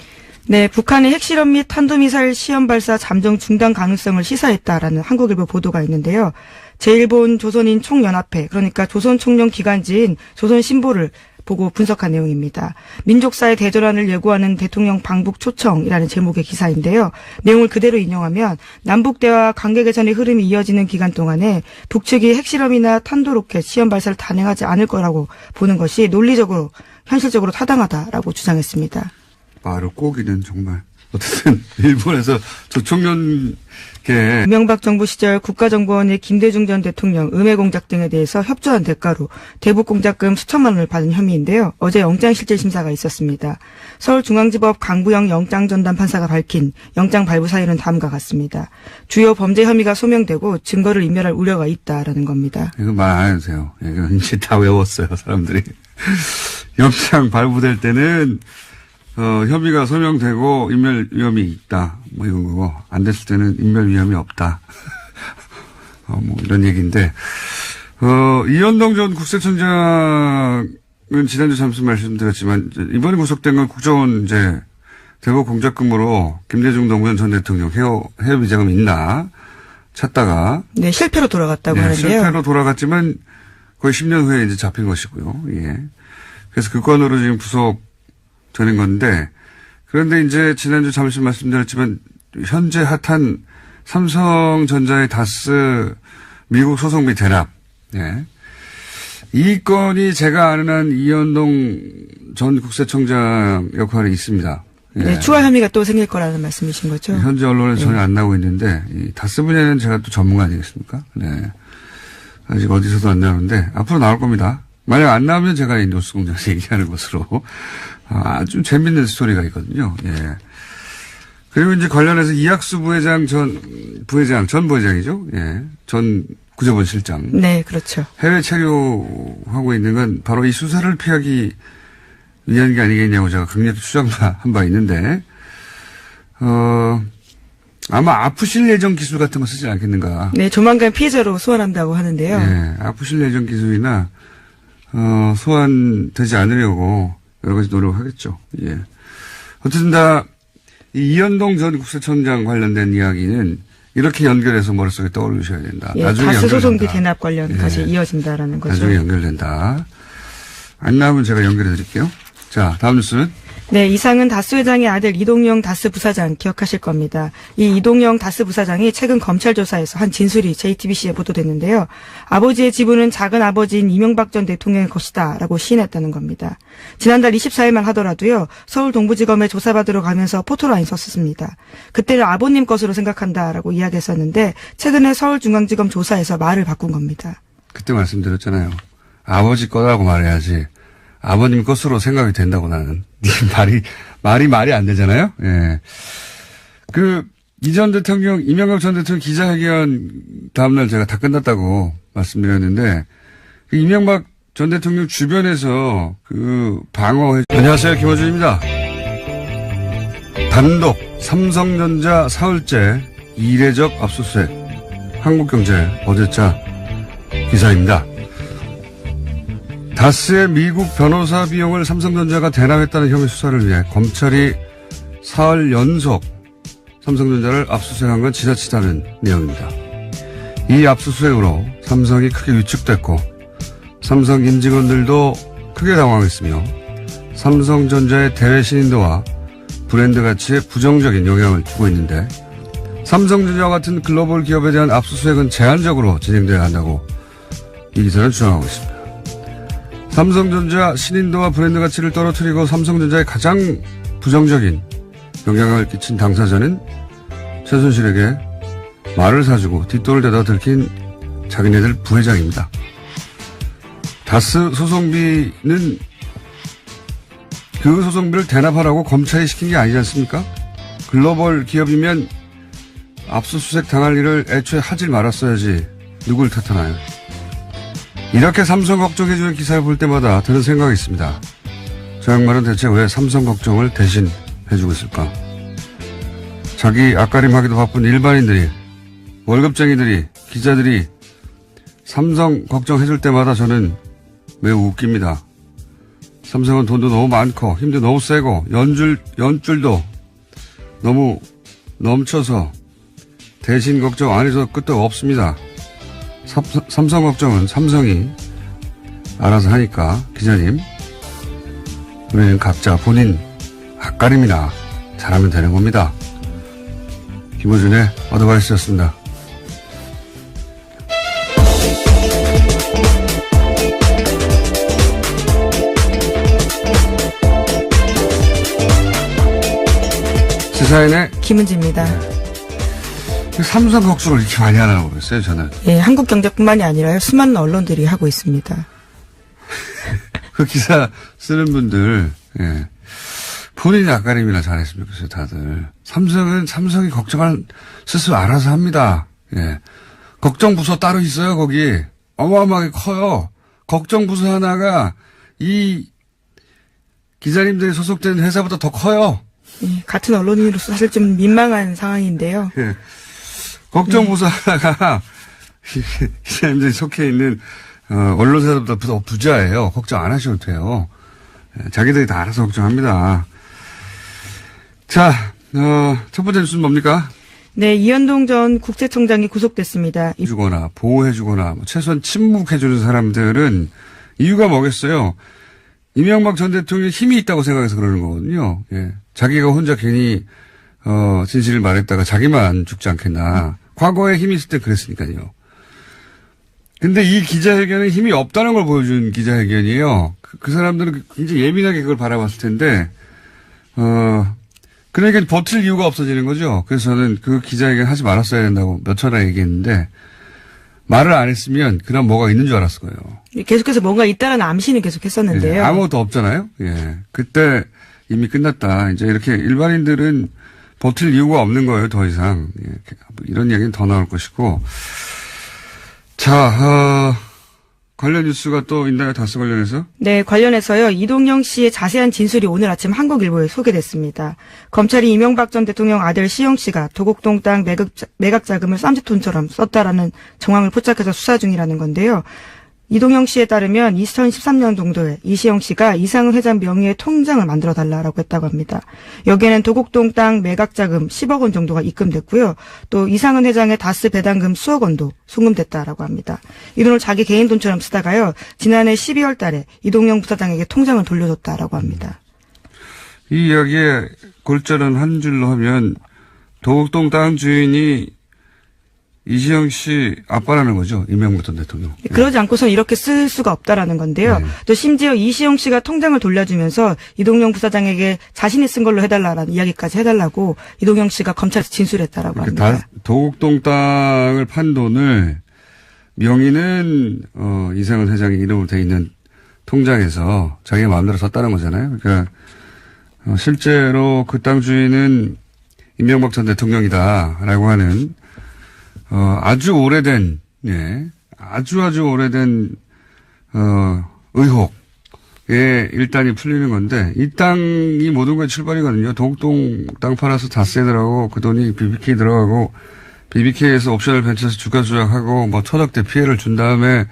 네, 북한의 핵실험 및 탄도미사일 시험 발사 잠정 중단 가능성을 시사했다라는 한국일보 보도가 있는데요. 제1본 조선인 총연합회, 그러니까 조선총련 기간지인 조선신보를 보고 분석한 내용입니다. 민족사의 대전환을 예고하는 대통령 방북 초청이라는 제목의 기사인데요. 내용을 그대로 인용하면 남북대화 관계 개선의 흐름이 이어지는 기간 동안에 북측이 핵실험이나 탄도로켓 시험 발사를 단행하지 않을 거라고 보는 것이 논리적으로 현실적으로 타당하다라고 주장했습니다. 말을 꼬기는 정말. 어쨌든 일본에서 조총련계 이명박 정부 시절 국가정보원의 김대중 전 대통령 음해 공작 등에 대해서 협조한 대가로 대북 공작금 수천만 원을 받은 혐의인데요. 어제 영장실질심사가 있었습니다. 서울중앙지법 강부영 영장전담 판사가 밝힌 영장 발부 사유는 다음과 같습니다. 주요 범죄 혐의가 소명되고 증거를 인멸할 우려가 있다라는 겁니다. 이거 말 안 해도 돼요. 이거 이제 다 외웠어요, 사람들이. 영장 발부될 때는 혐의가 소명되고 인멸 위험이 있다. 뭐 이런 거고 안 됐을 때는 인멸 위험이 없다. 뭐 이런 얘기인데 이현동 전 국세청장은 지난주 잠시 말씀드렸지만 이번에 구속된 건 국정원 이제 대북 공작금으로 김대중 노무현 전 대통령 해외 비자금 있나 찾다가 네, 실패로 돌아갔다고 하는데요. 실패로 돌아갔지만 거의 10년 후에 이제 잡힌 것이고요. 예. 그래서 그 건으로 지금 구속되는 건데 그런데 이제 지난주 잠시 말씀드렸지만 현재 핫한 삼성전자의 다스 미국 소송비 대납. 예. 이 건이 제가 아는 한 이현동 전 국세청장 역할이 있습니다. 예. 네, 추가 혐의가 또 생길 거라는 말씀이신 거죠? 현재 언론에 전혀 안 나오고 있는데 이 다스 분야는 제가 또 전문가 아니겠습니까? 네. 아직 어디서도 안 나오는데 앞으로 나올 겁니다. 만약 안 나오면 제가 이 뉴스공장에서 얘기하는 것으로 아주 재밌는 스토리가 있거든요. 예. 그리고 이제 관련해서 이학수 전 부회장이죠. 예. 전 구조본 실장. 네, 그렇죠. 해외 체류하고 있는 건 바로 이 수사를 피하기 위한 게 아니겠냐고 제가 강력히 추정한 바 있는데, 아마 아프실 예정 기술 같은 거 쓰지 않겠는가. 네, 조만간 피해자로 소환한다고 하는데요. 예. 아프실 예정 기술이나, 소환되지 않으려고 여러 가지 노력하겠죠. 예. 어쨌든 이 이현동 전 국세청장 관련된 이야기는 이렇게 연결해서 머릿속에 떠올리셔야 된다. 예, 나중에 다스 소송비 연결된다. 대납 관련까지 예. 이어진다라는 거죠. 나중에 연결된다. 안 나오면 제가 연결해 드릴게요. 자, 다음 뉴스는? 네, 이상은 다스 회장의 아들 이동영 다스 부사장 기억하실 겁니다. 이 이동영 다스 부사장이 최근 검찰 조사에서 한 진술이 JTBC에 보도됐는데요. 아버지의 지분은 작은 아버지인 이명박 전 대통령의 것이다 라고 시인했다는 겁니다. 지난달 24일만 하더라도요. 서울 동부지검에 조사받으러 가면서 포토라인 썼습니다. 그때는 아버님 것으로 생각한다라고 이야기했었는데 최근에 서울중앙지검 조사에서 말을 바꾼 겁니다. 그때 말씀드렸잖아요. 아버지 거라고 말해야지. 아버님 것으로 생각이 된다고 나는. 말이 안 되잖아요? 예. 이명박 전 대통령 기자회견 다음날 제가 다 끝났다고 말씀드렸는데, 이명박 전 대통령 주변에서 안녕하세요. 김어준입니다. 단독 삼성전자 사흘째 이례적 압수수색. 한국경제 어제자 기사입니다. 다스의 미국 변호사 비용을 삼성전자가 대납했다는 혐의 수사를 위해 검찰이 사흘 연속 삼성전자를 압수수색한 건 지나치다는 내용입니다. 이 압수수색으로 삼성이 크게 위축됐고 삼성 임직원들도 크게 당황했으며 삼성전자의 대외 신인도와 브랜드 가치에 부정적인 영향을 주고 있는데 삼성전자와 같은 글로벌 기업에 대한 압수수색은 제한적으로 진행돼야 한다고 이 기사는 주장하고 있습니다. 삼성전자 신인도와 브랜드 가치를 떨어뜨리고 삼성전자에 가장 부정적인 영향을 끼친 당사자는 최순실에게 말을 사주고 뒷돈을 대다 들킨 자기네들 부회장입니다. 다스 소송비는 그 소송비를 대납하라고 검찰이 시킨 게 아니지 않습니까? 글로벌 기업이면 압수수색 당할 일을 애초에 하질 말았어야지 누굴 탓하나요? 이렇게 삼성 걱정해주는 기사를 볼 때마다 드는 생각이 있습니다. 저 양반은 대체 왜 삼성 걱정을 대신 해주고 있을까? 자기 앞가림하기도 바쁜 일반인들이, 월급쟁이들이, 기자들이 삼성 걱정해줄 때마다 저는 매우 웃깁니다. 삼성은 돈도 너무 많고 힘도 너무 세고 연줄도 너무 넘쳐서 대신 걱정 안 해서 끝도 없습니다. 삼성 걱정은 삼성이 알아서 하니까 기자님, 우리는 각자 본인 앞가림이나 잘하면 되는 겁니다. 김호준의 어드바이스였습니다. 시사인의 김은지입니다. 삼성 걱정을 이렇게 많이 하라고 그랬어요, 저는. 예, 한국경제뿐만이 아니라요. 수많은 언론들이 하고 있습니다. 그 기사 쓰는 분들, 예. 본인이 앞가림이나 잘했으면 좋겠어요, 다들. 삼성이 걱정할, 스스로 알아서 합니다. 예. 걱정부서 따로 있어요, 거기. 어마어마하게 커요. 걱정부서 하나가 이 기자님들이 소속된 회사보다 더 커요. 예, 같은 언론인으로서 사실 좀 민망한 상황인데요. 예. 걱정부서 하나가 기자님들이 속해 있는 언론사보다 더 부자예요. 걱정 안 하셔도 돼요. 예, 자기들이 다 알아서 걱정합니다. 자, 첫 번째 뉴스는 뭡니까? 네, 이현동 전 국세청장이 구속됐습니다. 해주거나 보호해주거나 최소한 침묵해주는 사람들은 이유가 뭐겠어요? 이명박 전 대통령이 힘이 있다고 생각해서 그러는 거거든요. 예. 자기가 혼자 괜히 진실을 말했다가 자기만 죽지 않겠나. 과거에 힘이 있을 때 그랬으니까요. 근데 이 기자회견은 힘이 없다는 걸 보여준 기자회견이에요. 그 사람들은 굉장히 예민하게 그걸 바라봤을 텐데 그러니까 버틸 이유가 없어지는 거죠. 그래서 저는 그 기자회견 하지 말았어야 된다고 몇 차례 얘기했는데 말을 안 했으면 그럼 뭐가 있는 줄 알았을 거예요. 계속해서 뭔가 있다라는 암시는 계속 했었는데요. 예, 아무것도 없잖아요. 예. 그때 이미 끝났다. 이제 이렇게 일반인들은 버틸 이유가 없는 거예요. 더 이상. 예, 이런 얘기는 더 나올 것이고. 자, 관련 뉴스가 또 있나요? 다스 관련해서? 네, 관련해서요. 이동영 씨의 자세한 진술이 오늘 아침 한국일보에 소개됐습니다. 검찰이 이명박 전 대통령 아들 시영 씨가 도곡동 땅 매각 자금을 쌈짓돈처럼 썼다라는 정황을 포착해서 수사 중이라는 건데요. 이동영 씨에 따르면 2013년 정도에 이시영 씨가 이상은 회장 명의의 통장을 만들어 달라고 했다고 합니다. 여기에는 도곡동 땅 매각 자금 10억 원 정도가 입금됐고요. 또 이상은 회장의 다스 배당금 수억 원도 송금됐다라고 합니다. 이 돈을 자기 개인 돈처럼 쓰다가요. 지난해 12월 달에 이동영 부사장에게 통장을 돌려줬다라고 합니다. 이 이야기의 골자는 한 줄로 하면 도곡동 땅 주인이 이시영 씨 아빠라는 거죠. 이명박 전 대통령. 그러지 않고선 이렇게 쓸 수가 없다라는 건데요. 네. 또 심지어 이시영 씨가 통장을 돌려주면서 이동영 부사장에게 자신이 쓴 걸로 해달라는 이야기까지 해달라고 이동영 씨가 검찰에서 진술했다라고 합니다. 도곡동 땅을 판 돈을 명의는 이상은 회장의 이름으로 돼 있는 통장에서 자기가 마음대로 썼다는 거잖아요. 그러니까 실제로 그 땅 주인은 이명박 전 대통령이다라고 하는 아주 오래된, 예, 아주 오래된, 의혹에 일단이 풀리는 건데, 이 땅이 모든 거에 출발이거든요. 도곡동 땅 팔아서 다스에 들어가고, 그 돈이 BBK 들어가고, BBK에서 옵션을 벤쳐서 주가 조작하고, 뭐, 천억대 피해를 준 다음에,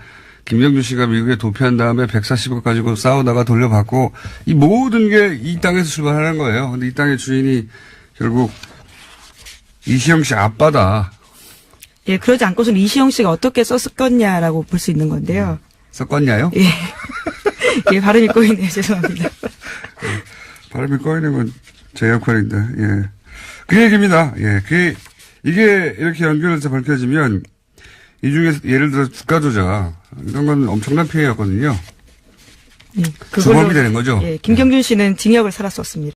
김정준 씨가 미국에 도피한 다음에 140억 가지고 싸우다가 돌려받고, 이 모든 게 이 땅에서 출발하는 거예요. 근데 이 땅의 주인이 결국 이시영 씨 아빠다. 예, 그러지 않고선 이시영 씨가 어떻게 썼겠냐라고 볼 수 있는 건데요. 섞었냐요? 예. 예, 발음이 꼬이네요. 죄송합니다. 발음이 꼬이는 건 제 역할인데, 예. 그 얘기입니다. 예. 이게 이렇게 연결해서 밝혀지면, 이 중에서 예를 들어 주가조작, 이런 건 엄청난 피해였거든요. 예, 주범이 되는 거죠. 예, 김경준 씨는 징역을 살았었습니다.